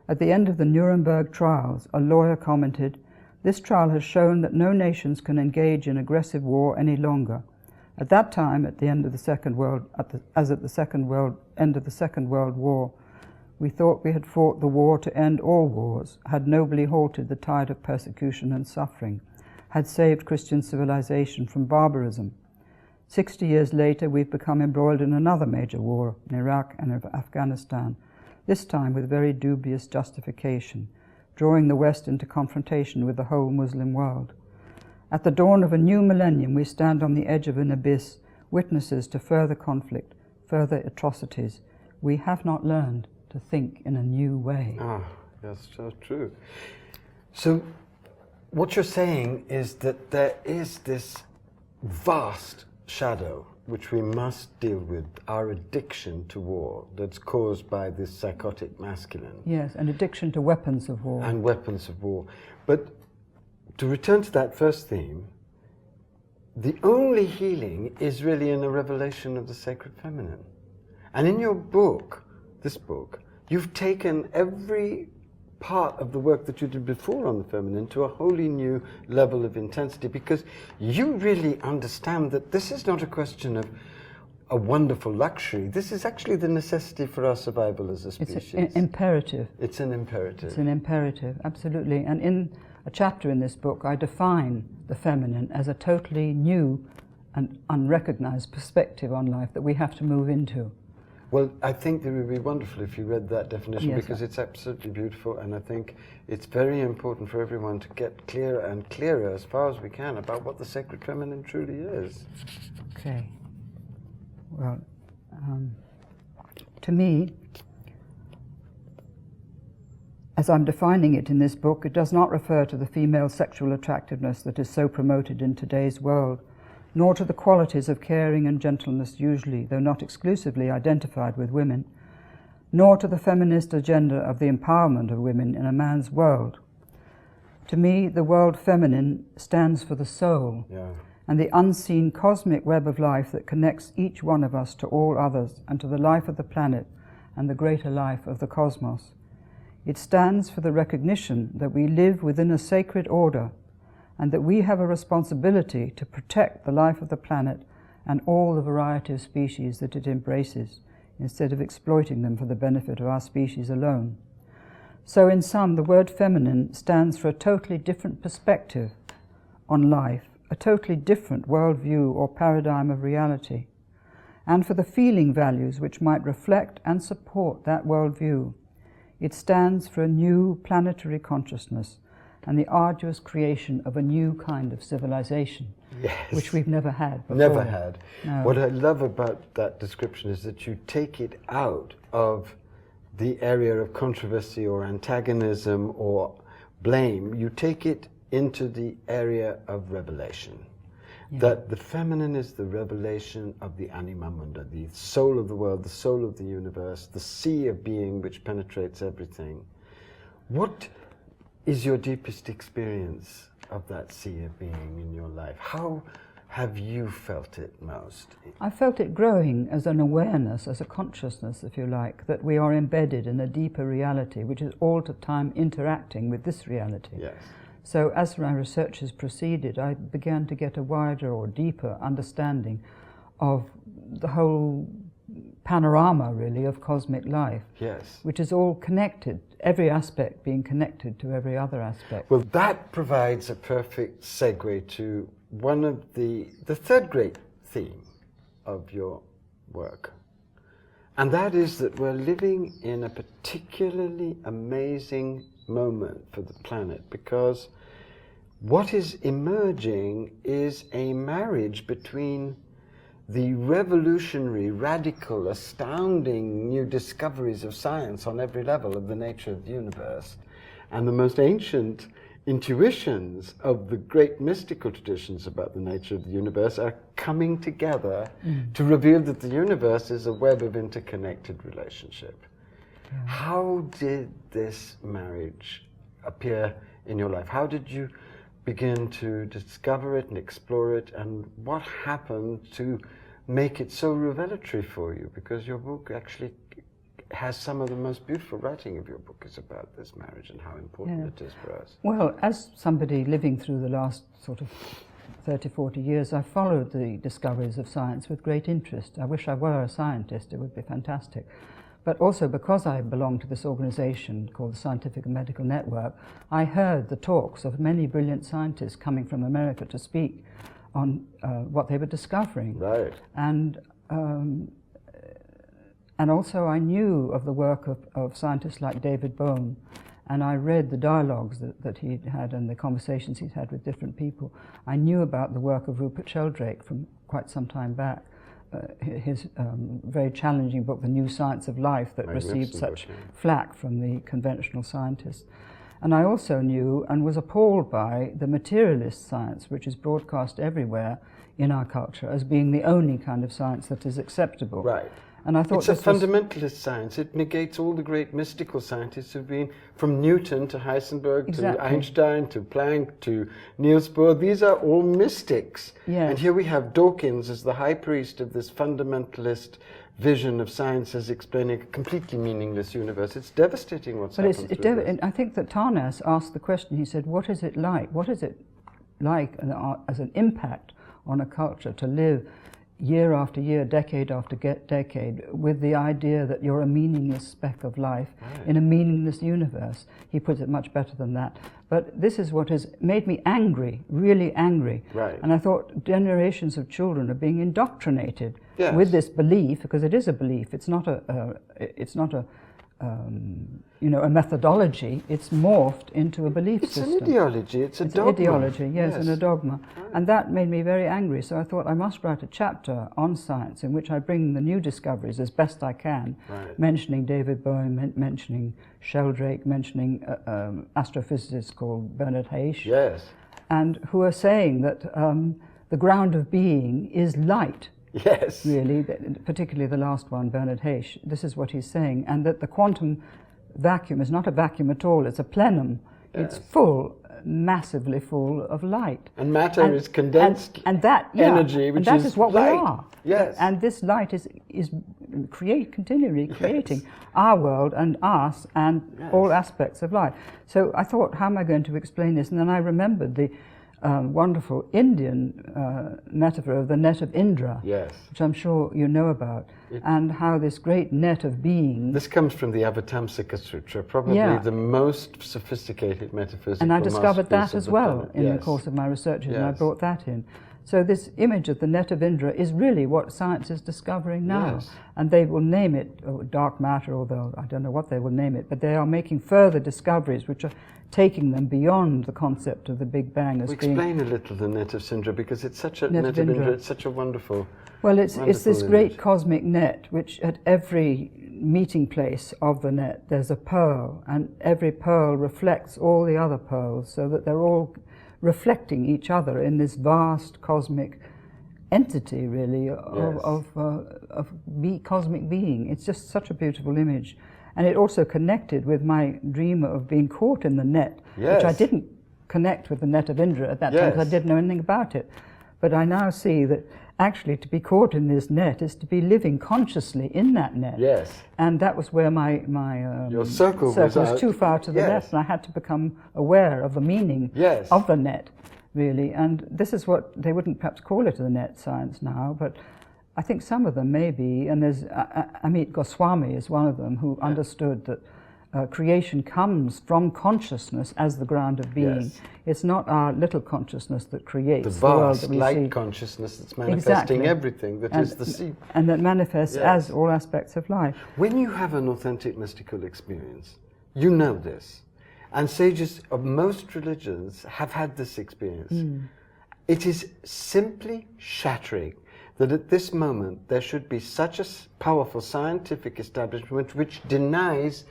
At the end of the Nuremberg trials, a lawyer commented, "This trial has shown that no nations can engage in aggressive war any longer. At that time, at the end of the Second World War, we thought we had fought the war to end all wars, had nobly halted the tide of persecution and suffering, had saved Christian civilization from barbarism. 60 years later, we've become embroiled in another major war in Iraq and Afghanistan, this time with very dubious justification, drawing the West into confrontation with the whole Muslim world. At the dawn of a new millennium, we stand on the edge of an abyss, witnesses to further conflict, further atrocities. We have not learned to think in a new way." That's so true. So what you're saying is that there is this vast shadow which we must deal with, our addiction to war, that's caused by this psychotic masculine. Yes, an addiction to weapons of war. And weapons of war. But to return to that first theme, the only healing is really in a revelation of the sacred feminine. And in your book, this book, you've taken every part of the work that you did before on the feminine to a wholly new level of intensity, because you really understand that this is not a question of a wonderful luxury. This is actually the necessity for our survival as a species. It's an imperative. It's an imperative. It's an imperative, absolutely. And in a chapter in this book, I define the feminine as a totally new and unrecognized perspective on life that we have to move into. Well, I think it would be wonderful if you read that definition, yes, because it's absolutely beautiful, and I think it's very important for everyone to get clearer and clearer as far as we can about what the sacred feminine truly is. Okay. Well, to me, as I'm defining it in this book, it does not refer to the female sexual attractiveness that is so promoted in today's world, nor to the qualities of caring and gentleness usually, though not exclusively, identified with women, nor to the feminist agenda of the empowerment of women in a man's world. To me, the word feminine stands for the soul, and the unseen cosmic web of life that connects each one of us to all others and to the life of the planet and the greater life of the cosmos. It stands for the recognition that we live within a sacred order, and that we have a responsibility to protect the life of the planet and all the variety of species that it embraces, instead of exploiting them for the benefit of our species alone. So in sum, the word feminine stands for a totally different perspective on life, a totally different worldview or paradigm of reality, and for the feeling values which might reflect and support that worldview. It stands for a new planetary consciousness and the arduous creation of a new kind of civilization, which we've never had before. Never had. No. What I love about that description is that you take it out of the area of controversy or antagonism or blame. You take it into the area of revelation. That the feminine is the revelation of the anima munda, the soul of the world, the soul of the universe, the sea of being which penetrates everything. What is your deepest experience of that sea of being in your life? How have you felt it most? I felt it growing as an awareness, as a consciousness, if you like, that we are embedded in a deeper reality, which is all the time interacting with this reality. Yes. So as my research has proceeded, I began to get a wider or deeper understanding of the whole panorama, really, of cosmic life. Yes. Which is all connected, every aspect being connected to every other aspect. Well, that provides a perfect segue to one of the third great theme of your work. And that is that we're living in a particularly amazing moment for the planet, because what is emerging is a marriage between the revolutionary, radical, astounding new discoveries of science on every level of the nature of the universe, and the most ancient intuitions of the great mystical traditions about the nature of the universe are coming together to reveal that the universe is a web of interconnected relationship. Yeah. How did this marriage appear in your life? How did you begin to discover it and explore it, and what happened to make it so revelatory for you? Because your book actually has some of the most beautiful writing of your book is about this marriage and how important it is for us. Well, as somebody living through the last sort of 30, 40 years, I followed the discoveries of science with great interest. I wish I were a scientist, it would be fantastic. But also because I belong to this organization called the Scientific and Medical Network, I heard the talks of many brilliant scientists coming from America to speak on what they were discovering. Right. And also I knew of the work of scientists like David Bohm, and I read the dialogues that he'd had and the conversations he'd had with different people. I knew about the work of Rupert Sheldrake from quite some time back. His very challenging book, The New Science of Life, that received such flack from the conventional scientists. And I also knew and was appalled by the materialist science, which is broadcast everywhere in our culture as being the only kind of science that is acceptable. Right. And I thought it's a fundamentalist science. It negates all the great mystical scientists who've been, from Newton to Heisenberg to Einstein to Planck to Niels Bohr. These are all mystics. Yes. And here we have Dawkins as the high priest of this fundamentalist vision of science as explaining a completely meaningless universe. It's devastating what's happened to this. I think that Tarnas asked the question, he said, what is it like? What is it like as an impact on a culture to live year after year, decade after decade, with the idea that you're a meaningless speck of life in a meaningless universe? He puts it much better than that. But this is what has made me angry, really angry. Right. And I thought generations of children are being indoctrinated with this belief, because it is a belief. It's not a methodology. It's morphed into a belief system. It's an ideology. It's a dogma. An ideology, yes, and a dogma. Right. And that made me very angry. So I thought I must write a chapter on science in which I bring the new discoveries as best I can, mentioning David Bohm, mentioning Sheldrake, mentioning astrophysicists called Bernard Heish, and who are saying that the ground of being is light. Yes. Really, particularly the last one, Bernard Heish. This is what he's saying, and that the quantum vacuum is not a vacuum at all, it's a plenum. It's full, massively full of light. And matter is condensed energy, which and that is what light. we are. Yes. And this light is continually creating our world and us and all aspects of life. So I thought, how am I going to explain this? And then I remembered the wonderful Indian metaphor of the net of Indra, which I'm sure you know about, and how this great net of being... This comes from the Avatamsaka Sutra, probably the most sophisticated metaphysical. And I discovered that as well in the course of my researches, and I brought that in. So this image of the net of Indra is really what science is discovering now. And they will name it dark matter, although I don't know what they will name it, but they are making further discoveries which are taking them beyond the concept of the Big Bang as being... Explain a little the net of Indra, because it's such a net of Indra, it's such a wonderful... Well, it's this great cosmic net, which at every meeting place of the net there's a pearl, and every pearl reflects all the other pearls, so that they're all reflecting each other in this vast cosmic entity, really, of cosmic being. It's just such a beautiful image. And it also connected with my dream of being caught in the net, which I didn't connect with the net of Indra at that time, because I didn't know anything about it. But I now see that actually to be caught in this net is to be living consciously in that net. And that was where my your circle was too far to the left, and I had to become aware of the meaning of the net, really. And this is what they wouldn't perhaps call it the net science now, but I think some of them maybe, and there's Amit Goswami is one of them who understood that creation comes from consciousness as the ground of being. Yes. It's not our little consciousness that creates The world vast that we light see. consciousness that's manifesting everything, that is the seed. And that manifests as all aspects of life. When you have an authentic mystical experience, you know this. And sages of most religions have had this experience. It is simply shattering that at this moment there should be such a powerful scientific establishment which denies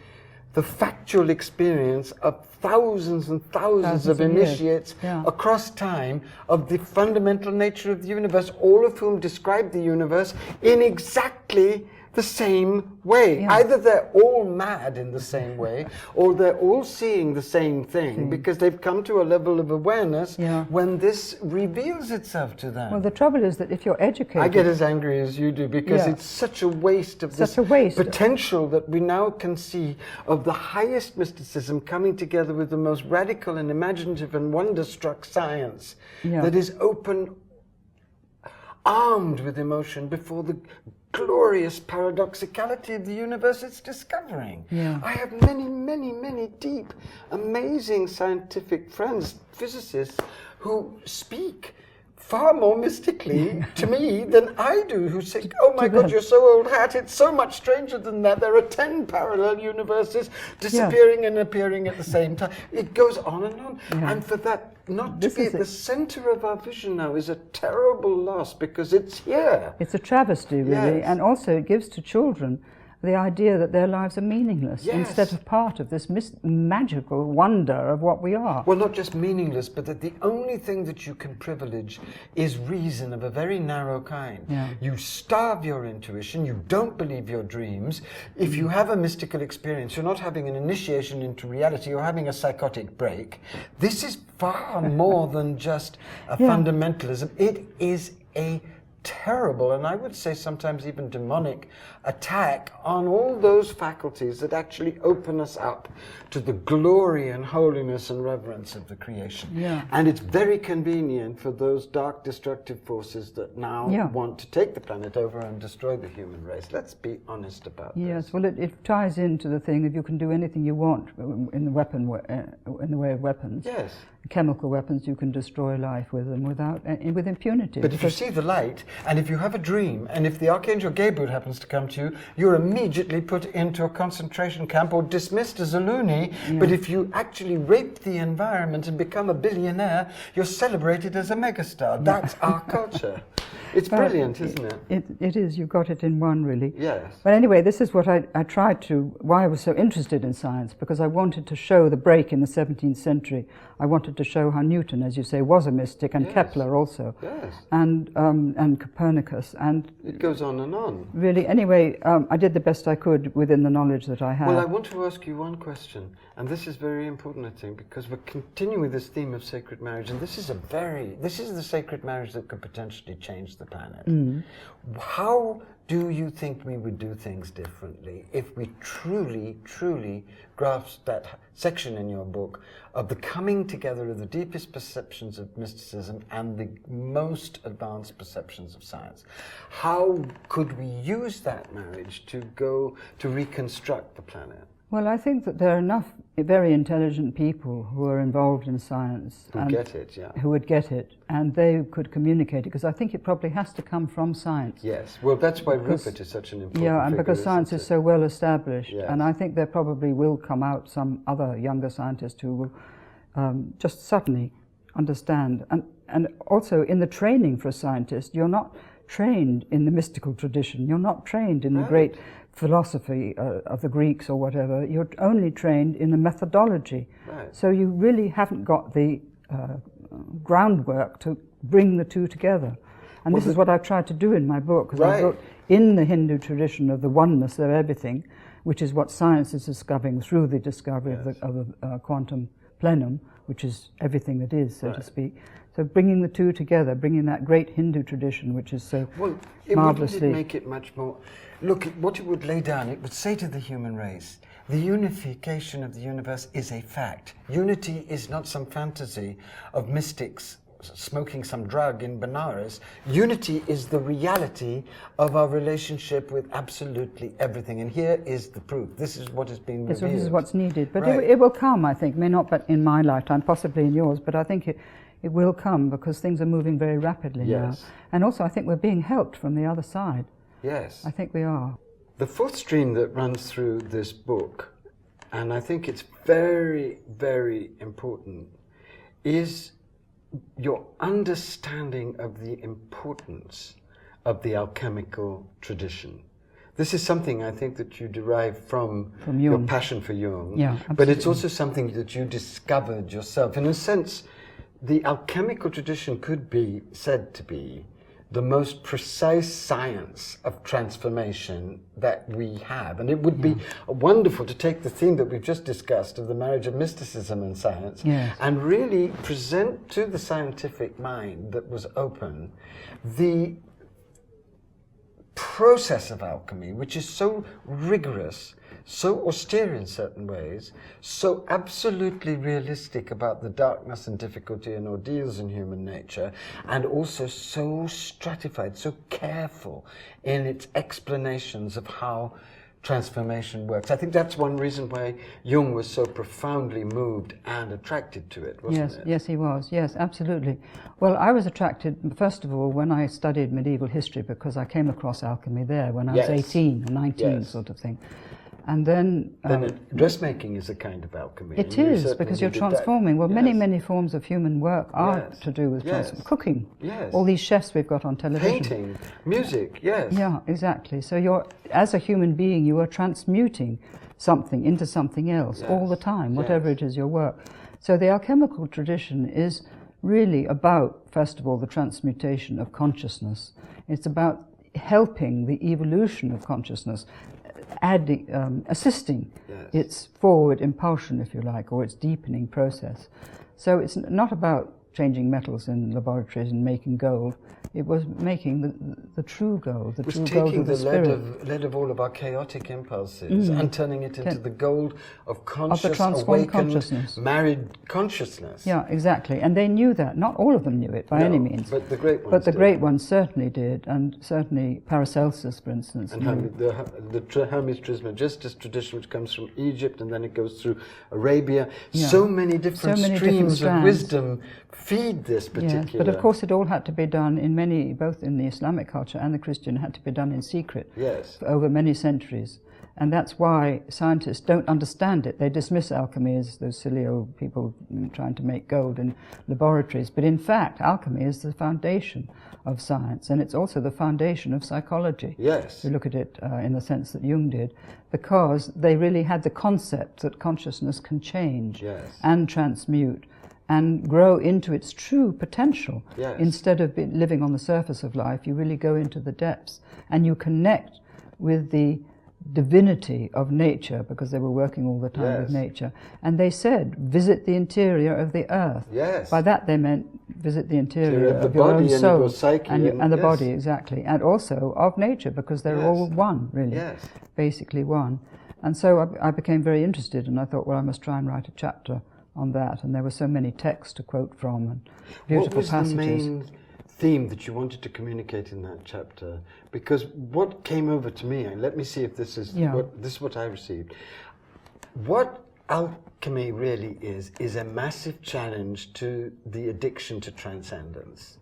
the factual experience of thousands and thousands of initiates across time of the fundamental nature of the universe, all of whom describe the universe in exactly the same way. Either they're all mad in the same way, or they're all seeing the same thing because they've come to a level of awareness when this reveals itself to them. Well, the trouble is that if you're educated... I get as angry as you do because it's such a waste of this potential that we now can see of the highest mysticism coming together with the most radical and imaginative and wonder-struck science that is open, armed with emotion before the glorious paradoxicality of the universe it's discovering. I have many, many, many deep, amazing scientific friends, physicists, who speak far more mystically to me than I do, who say, oh my God, you're so old hat, it's so much stranger than that. There are 10 parallel universes disappearing and appearing at the same time. It goes on and on. And for that not to be at the center of our vision now is a terrible loss because it's here. It's a travesty, really. And also it gives to children the idea that their lives are meaningless instead of part of this magical wonder of what we are. Well, not just meaningless, but that the only thing that you can privilege is reason of a very narrow kind. You starve your intuition, you don't believe your dreams. If you have a mystical experience, you're not having an initiation into reality, you're having a psychotic break. This is far more than just a fundamentalism. It is a terrible, and I would say sometimes even demonic, attack on all those faculties that actually open us up to the glory and holiness and reverence of the creation. And it's very convenient for those dark destructive forces that now want to take the planet over and destroy the human race. Let's be honest about this. Yes, well it ties into the thing that you can do anything you want in the in the way of weapons. Chemical weapons, you can destroy life with them with impunity. But if you see the light, and if you have a dream, and if the Archangel Gabriel happens to come to you, you're immediately put into a concentration camp or dismissed as a loony. But if you actually rape the environment and become a billionaire, you're celebrated as a megastar. That's our culture. It's brilliant, isn't it? It is. You got it in one, really. Yes. But anyway, this is what I tried to, why I was so interested in science, because I wanted to show the break in the 17th century. I wanted to show how Newton, as you say, was a mystic, and Kepler also, and Copernicus, and it goes on and on. Really, anyway, I did the best I could within the knowledge that I had. Well, I want to ask you one question, and this is very important, I think, because we're continuing with this theme of sacred marriage, and this is the sacred marriage that could potentially change the planet. How do you think we would do things differently if we truly, truly grasped that section in your book of the coming together of the deepest perceptions of mysticism and the most advanced perceptions of science? How could we use that marriage to go to reconstruct the planet? Well, I think that there are enough very intelligent people who are involved in science who get it, who would get it, and they could communicate it, because I think it probably has to come from science. Yes, well, that's why Rupert is such an important figure. And because science is so well established, and I think there probably will come out some other younger scientists who will just suddenly understand. And also in the training for a scientist, you're not trained in the mystical tradition, you're not trained in the great philosophy of the Greeks or whatever, you're only trained in the methodology. So you really haven't got the groundwork to bring the two together. And this is what I've tried to do in my book, because I wrote in the Hindu tradition of the oneness of everything, which is what science is discovering through the discovery of the quantum plenum, which is everything that is, so to speak. So bringing the two together, bringing that great Hindu tradition, which is so marvelously... Wouldn't it make it much more... Look, what it would lay down, it would say to the human race, the unification of the universe is a fact. Unity is not some fantasy of mystics smoking some drug in Benares. Unity is the reality of our relationship with absolutely everything. And here is the proof. This is what is being revealed. This is what's needed. But Right. it will come, I think. May not but in my lifetime, possibly in yours, but I think it will come because things are moving very rapidly now. Yes. And also I think we're being helped from the other side. Yes. I think we are. The fourth stream that runs through this book, and I think it's very, very important, is your understanding of the importance of the alchemical tradition. This is something I think that you derive from your Jung. passion for Jung, Yeah, but it's absolutely. also something that you discovered yourself. In a sense, the alchemical tradition could be said to be the most precise science of transformation that we have. And it would be wonderful to take the theme that we've just discussed of the marriage of mysticism and science Yes. and really present to the scientific mind that was open the process of alchemy, which is so rigorous, so austere in certain ways, so absolutely realistic about the darkness and difficulty and ordeals in human nature, and also so stratified, so careful in its explanations of how transformation works. I think that's one reason why Jung was so profoundly moved and attracted to it, wasn't it? Yes, he was. Yes, absolutely. Well, I was attracted, first of all, when I studied medieval history, because I came across alchemy there when I was 18 or 19, Yes. sort of thing. And then... dressmaking is a kind of alchemy. It and you is, certainly because you're did that. transforming. Well, Yes. many forms of human work are Yes. to do with Yes. cooking. Yes. All these chefs we've got on television. Painting, music, yes. Yeah, exactly. So you're, as a human being, you are transmuting something into something else all the time, whatever Yes. it is your work. So the alchemical tradition is really about, first of all, the transmutation of consciousness. It's about helping the evolution of consciousness, assisting its forward impulsion, if you like, or its deepening process. So it's not about changing metals in laboratories and making gold. It was making the true gold, the It was true gold taking of the the spirit. lead of all of our chaotic impulses and turning it into the gold of conscious, transformed awakened, consciousness. married consciousness. Yeah, exactly. And they knew that. Not all of them knew it by No, any means. but the great ones But the did. great ones certainly did, and certainly Paracelsus, for instance. And knew. the Hermes Trismegistus tradition, which comes from Egypt and then it goes through Arabia. Yeah. So many different So many streams different of strands. wisdom feed this particular... Yes, but of course it all had to be done in many, both in the Islamic culture and the Christian, had to be done in secret Yes. for over many centuries. And that's why scientists don't understand it. They dismiss alchemy as those silly old people trying to make gold in laboratories. But in fact, alchemy is the foundation of science, and it's also the foundation of psychology. Yes. You look at it in the sense that Jung did, because they really had the concept that consciousness can change Yes. and transmute and grow into its true potential. Yes. Instead of living on the surface of life, you really go into the depths and you connect with the divinity of nature, because they were working all the time with Yes. nature. And they said, visit the interior of the earth. Yes. By that they meant visit the interior Interior of of the your body own and soul your psyche and the yes. body, exactly, and also of nature, because they're Yes. all one, really, Yes. basically one. And so I became very interested, and I thought, well, I must try and write a chapter on that. And there were so many texts to quote from and beautiful What was passages. the main theme that you wanted to communicate in that chapter? Because what came over to me, and let me see if this is what I received. What alchemy really is a massive challenge to the addiction to transcendence.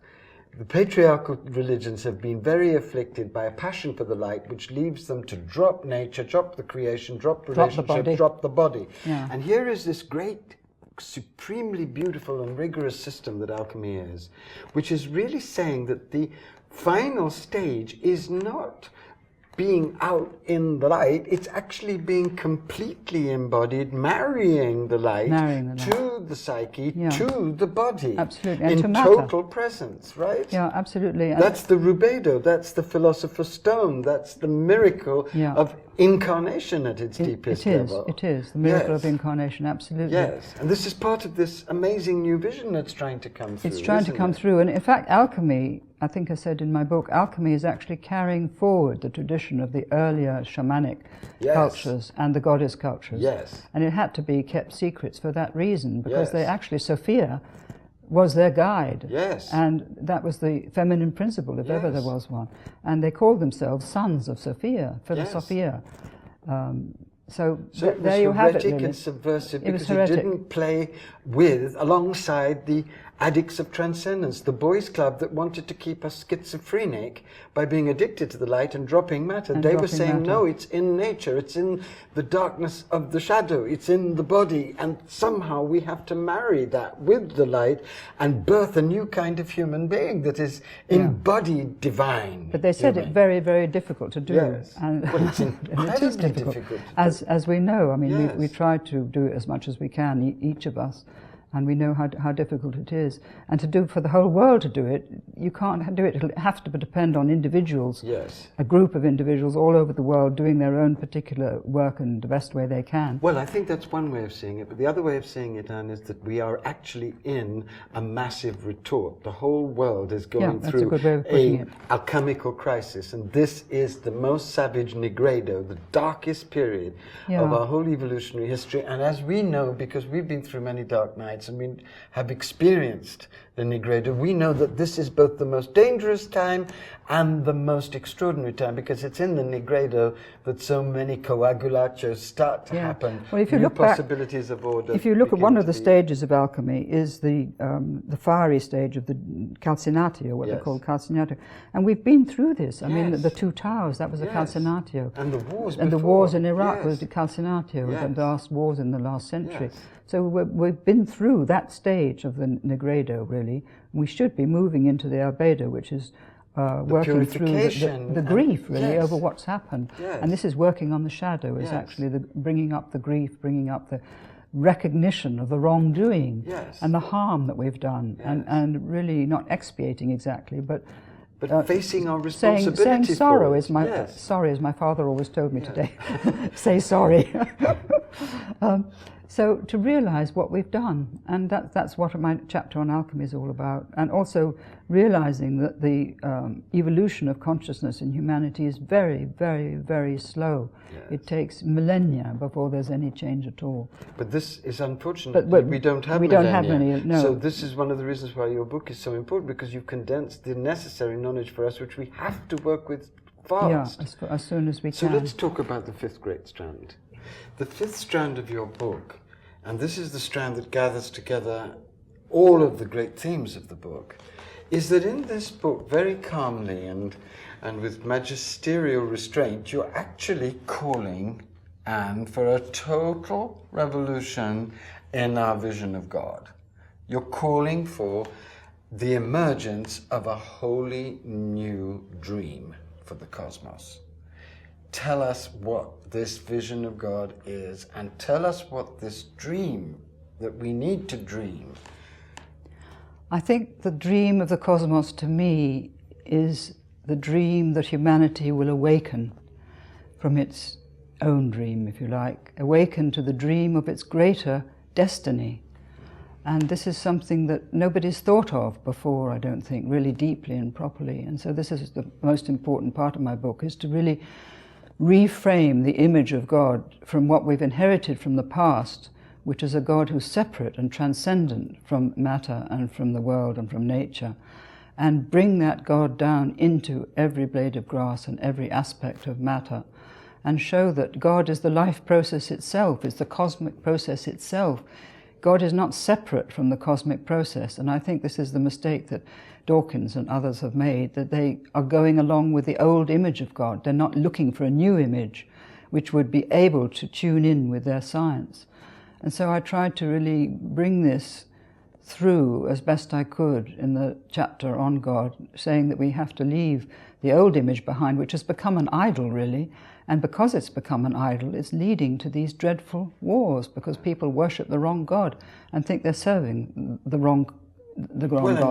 The patriarchal religions have been very afflicted by a passion for the light, which leaves them to drop nature, drop the creation, drop relationship, drop the body. Yeah. And here is this great, supremely beautiful and rigorous system that alchemy is, which is really saying that the final stage is not being out in the light, it's actually being completely embodied, marrying the light to the psyche, to the body. Absolutely. And in to matter. total presence, right? Yeah, absolutely. That's the rubedo, that's the philosopher's stone, that's the miracle of incarnation at its deepest level. It is, the miracle of incarnation, absolutely. Yes, and this is part of this amazing new vision that's trying to come through. It's trying to come through, and in fact alchemy, I think I said in my book, alchemy is actually carrying forward the tradition of the earlier shamanic cultures and the goddess cultures. Yes. And it had to be kept secrets for that reason, because they actually, Sophia was their guide. Yes. And that was the feminine principle, if ever there was one. And they called themselves sons of Sophia, Philosophia. So it there you have it, heretic really. and subversive It was because he heretic. didn't play with, alongside the addicts of transcendence, the boys' club that wanted to keep us schizophrenic by being addicted to the light and dropping matter. They were saying, no, it's in nature, it's in the darkness of the shadow, it's in the body, and somehow we have to marry that with the light and birth a new kind of human being that is embodied divine. But they said it very, very difficult to do. Yes. And, Well, it's and it is incredibly difficult. difficult. As we know, I mean, Yes. we try to do it as much as we can, each of us. And we know how difficult it is. And to do, for the whole world to do it, you can't do it. It'll have to depend on individuals, a group of individuals all over the world doing their own particular work in the best way they can. Well, I think that's one way of seeing it. But the other way of seeing it, Anne, is that we are actually in a massive retort. The whole world is going that's through a good way of putting it. alchemical crisis. And this is the most savage nigredo, the darkest period of our whole evolutionary history. And as we know, because we've been through many dark nights, and we have experienced the nigredo, we know that this is both the most dangerous time and the most extraordinary time, because it's in the nigredo that so many coagulations start to happen. Well, if you New look back, possibilities of order. if you look at one of the begin to stages of alchemy, is the fiery stage of the calcinatio, what they call calcinatio. And we've been through this. I mean, the two towers, that was a calcinatio. And the wars And the before. wars in Iraq was the calcinatio, the last wars in the last century. Yes. So we've been through that stage of the nigredo, really. We should be moving into the albedo, which is working through the grief, really, over what's happened. Yes. And this is working on the shadow, is actually bringing up the grief, bringing up the recognition of the wrongdoing and the harm that we've done, and really not expiating exactly, but facing our responsibility saying sorrow for it. is my sorry, as my father always told me today. Say sorry. So to realize what we've done, and that's what my chapter on alchemy is all about, and also realizing that the evolution of consciousness in humanity is very, very, very slow. It takes millennia before there's any change at all. But this is unfortunate. But we don't have we millennia. don't have many. No. So this is one of the reasons why your book is so important, because you've condensed the necessary knowledge for us, which we have to work with fast. Yeah, as soon as we So can. let's talk about the fifth great strand. The fifth strand of your book, and this is the strand that gathers together all of the great themes of the book, is that in this book, very calmly and with magisterial restraint, you're actually calling, Anne, for a total revolution in our vision of God. You're calling for the emergence of a wholly new dream for the cosmos. Tell us what this vision of God is, and tell us what this dream that we need to dream. I think the dream of the cosmos, to me, is the dream that humanity will awaken from its own dream, if you like, awaken to the dream of its greater destiny. And this is something that nobody's thought of before, I don't think, really deeply and properly. And so this is the most important part of my book, is to really reframe the image of God from what we've inherited from the past, which is a God who's separate and transcendent from matter and from the world and from nature, and bring that God down into every blade of grass and every aspect of matter, and show that God is the life process itself, is the cosmic process itself. God is not separate from the cosmic process, and I think this is the mistake that Dawkins and others have made, that they are going along with the old image of God. They're not looking for a new image which would be able to tune in with their science. And so I tried to really bring this through as best I could in the chapter on God, saying that we have to leave the old image behind, which has become an idol, really. And because it's become an idol, it's leading to these dreadful wars, because people worship the wrong God and think they're serving the wrong God,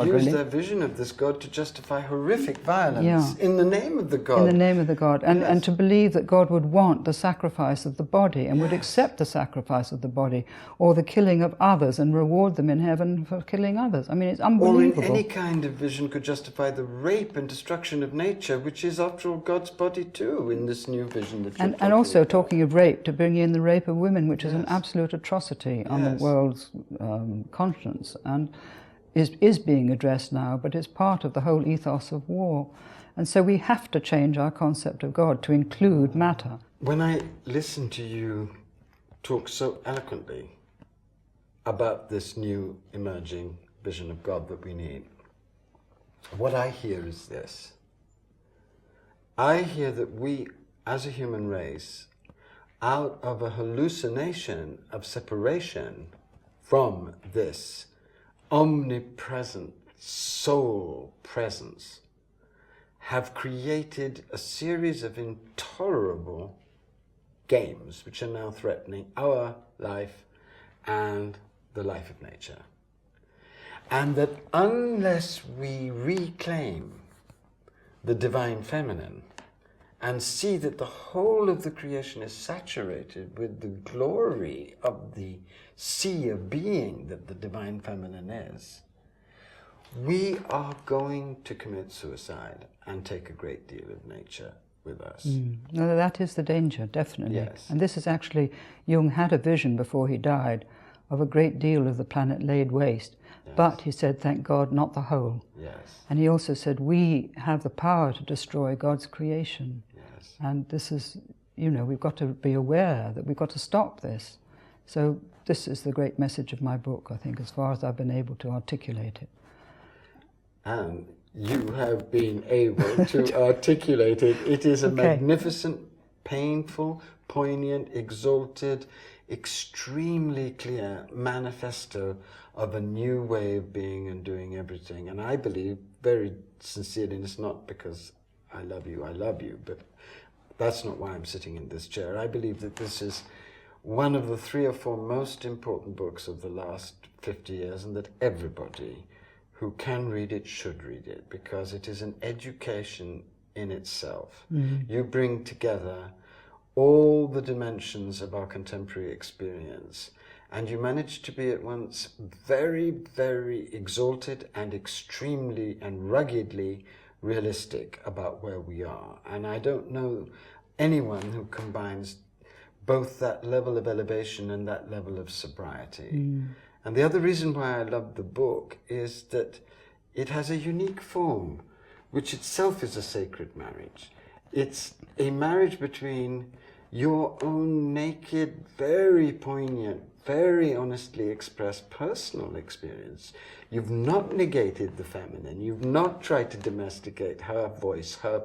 and use really. their vision of this God to justify horrific violence in the name of the God. In the name of the God. And to believe that God would want the sacrifice of the body and would accept the sacrifice of the body, or the killing of others and reward them in heaven for killing others. I mean, it's unbelievable. Or in any kind of vision could justify the rape and destruction of nature, which is, after all, God's body too, in this new vision that you're and also about. talking of rape, to bring in the rape of women, which is an absolute atrocity on the world's conscience. And is being addressed now, but it's part of the whole ethos of war. And so we have to change our concept of God to include matter. When I listen to you talk so eloquently about this new emerging vision of God that we need, what I hear is this. I hear that we, as a human race, out of a hallucination of separation from this omnipresent soul presence, have created a series of intolerable games which are now threatening our life and the life of nature. And that unless we reclaim the divine feminine and see that the whole of the creation is saturated with the glory of the sea of being that the divine feminine is, we are going to commit suicide and take a great deal of nature with us. No, that is the danger, definitely. Yes. And this is actually, Jung had a vision before he died of a great deal of the planet laid waste. Yes. But he said, thank God, not the whole. Yes. And he also said, we have the power to destroy God's creation. Yes. And this is, you know, we've got to be aware that we've got to stop this. So this is the great message of my book, I think, as far as I've been able to articulate it. And you have been able to articulate it. It is a magnificent, painful, poignant, exalted, extremely clear manifesto of a new way of being and doing everything. And I believe very sincerely, and it's not because I love you, but that's not why I'm sitting in this chair. I believe that this is one of the 3 or 4 most important books of the last 50 years, and that everybody who can read it should read it, because it is an education in itself. You bring together all the dimensions of our contemporary experience, and you manage to be at once very, very exalted and extremely and ruggedly realistic about where we are. And I don't know anyone who combines both that level of elevation and that level of sobriety. And the other reason why I love the book is that it has a unique form, which itself is a sacred marriage. It's a marriage between your own naked, very poignant, very honestly expressed personal experience. You've not negated the feminine. You've not tried to domesticate her voice, her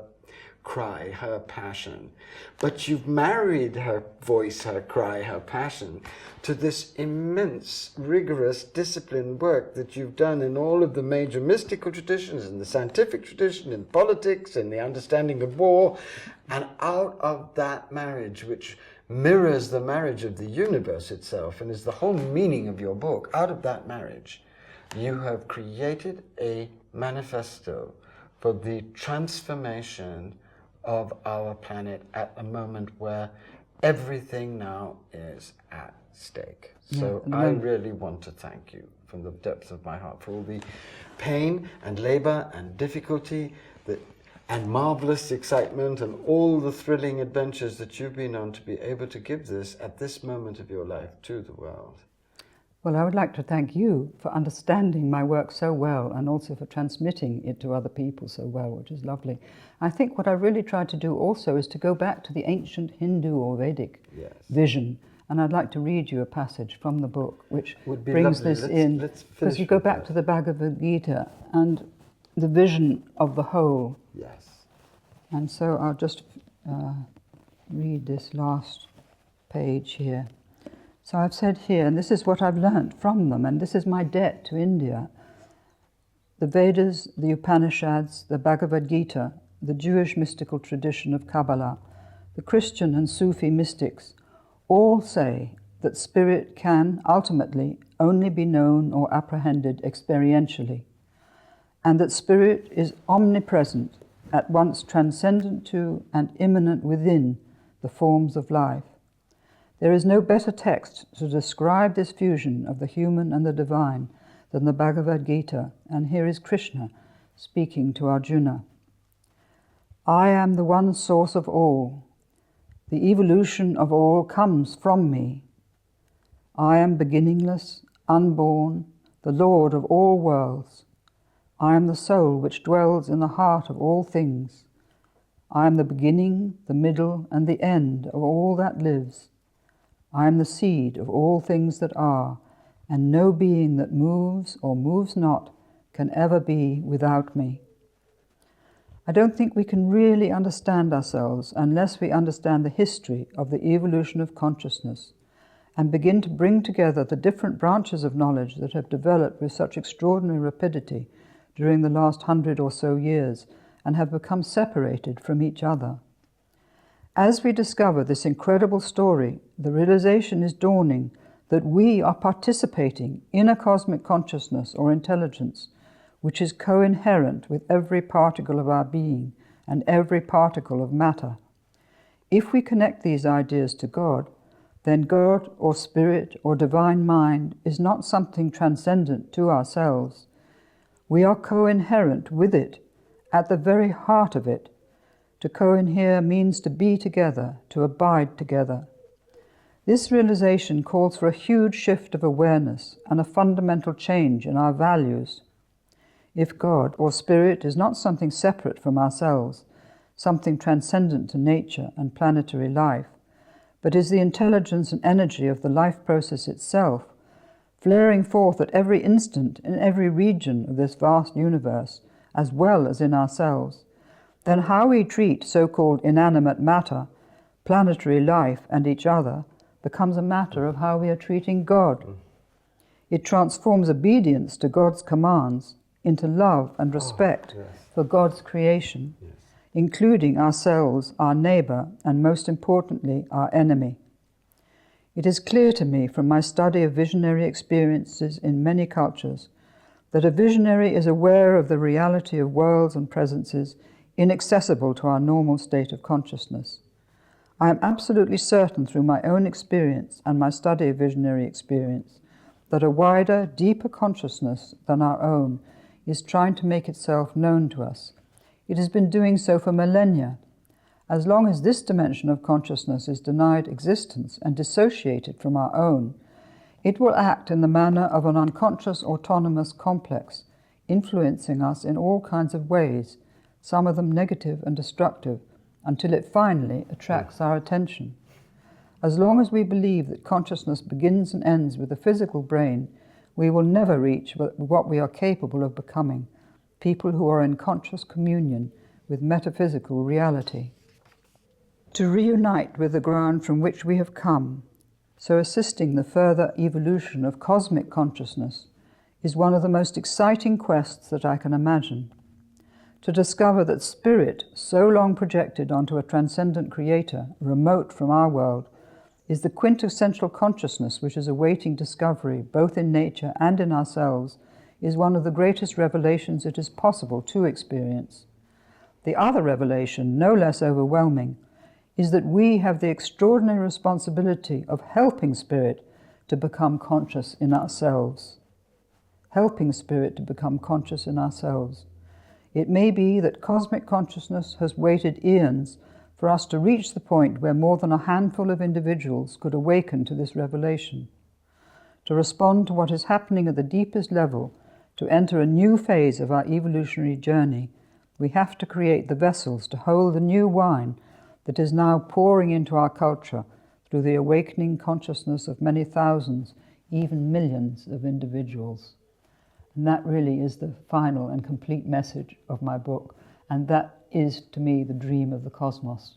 cry, her passion, but you've married her voice, her cry, her passion to this immense, rigorous, disciplined work that you've done in all of the major mystical traditions, in the scientific tradition, in politics, in the understanding of war. And out of that marriage, which mirrors the marriage of the universe itself and is the whole meaning of your book, out of that marriage, you have created a manifesto for the transformation of our planet at a moment where everything now is at stake. So I really want to thank you from the depths of my heart for all the pain and labor and difficulty and marvelous excitement and all the thrilling adventures that you've been on to be able to give this at this moment of your life to the world. Well, I would like to thank you for understanding my work so well, and also for transmitting it to other people so well, which is lovely. I think what I really tried to do also is to go back to the ancient Hindu or Vedic vision. And I'd like to read you a passage from the book which brings this in. Because you go back to the Bhagavad Gita and the vision of the whole. Yes. And so I'll just read this last page here. So I've said here, and this is what I've learnt from them, and this is my debt to India. The Vedas, the Upanishads, the Bhagavad Gita, the Jewish mystical tradition of Kabbalah, the Christian and Sufi mystics, all say that spirit can ultimately only be known or apprehended experientially, and that spirit is omnipresent, at once transcendent to and immanent within the forms of life. There is no better text to describe this fusion of the human and the divine than the Bhagavad Gita, and here is Krishna speaking to Arjuna. I am the one source of all. The evolution of all comes from me. I am beginningless, unborn, the Lord of all worlds. I am the soul which dwells in the heart of all things. I am the beginning, the middle, and the end of all that lives. I am the seed of all things that are, and no being that moves or moves not can ever be without me. I don't think we can really understand ourselves unless we understand the history of the evolution of consciousness and begin to bring together the different branches of knowledge that have developed with such extraordinary rapidity during the last 100 or so years and have become separated from each other. As we discover this incredible story, the realization is dawning that we are participating in a cosmic consciousness or intelligence which is co-inherent with every particle of our being and every particle of matter. If we connect these ideas to God, then God or Spirit or Divine Mind is not something transcendent to ourselves. We are co-inherent with it, at the very heart of it. To co-inhere means to be together, to abide together. This realization calls for a huge shift of awareness and a fundamental change in our values. If God or Spirit is not something separate from ourselves, something transcendent to nature and planetary life, but is the intelligence and energy of the life process itself, flaring forth at every instant in every region of this vast universe, as well as in ourselves, then how we treat so-called inanimate matter, planetary life, and each other becomes a matter of how we are treating God. It transforms obedience to God's commands into love and respect for God's creation, including ourselves, our neighbor, and most importantly, our enemy. It is clear to me from my study of visionary experiences in many cultures that a visionary is aware of the reality of worlds and presences inaccessible to our normal state of consciousness. I am absolutely certain through my own experience and my study of visionary experience that a wider, deeper consciousness than our own is trying to make itself known to us. It has been doing so for millennia. As long as this dimension of consciousness is denied existence and dissociated from our own, it will act in the manner of an unconscious autonomous complex, influencing us in all kinds of ways, some of them negative and destructive, until it finally attracts our attention. As long as we believe that consciousness begins and ends with the physical brain, we will never reach what we are capable of becoming, people who are in conscious communion with metaphysical reality. To reunite with the ground from which we have come, so assisting the further evolution of cosmic consciousness, is one of the most exciting quests that I can imagine. To discover that spirit, so long projected onto a transcendent creator, remote from our world, is the quintessential consciousness which is awaiting discovery both in nature and in ourselves, is one of the greatest revelations it is possible to experience. The other revelation, no less overwhelming, is that we have the extraordinary responsibility of helping spirit to become conscious in ourselves. Helping spirit to become conscious in ourselves. It may be that cosmic consciousness has waited eons for us to reach the point where more than a handful of individuals could awaken to this revelation. To respond to what is happening at the deepest level, to enter a new phase of our evolutionary journey, we have to create the vessels to hold the new wine that is now pouring into our culture through the awakening consciousness of many thousands, even millions of individuals. And that really is the final and complete message of my book. And that is, to me, the dream of the cosmos.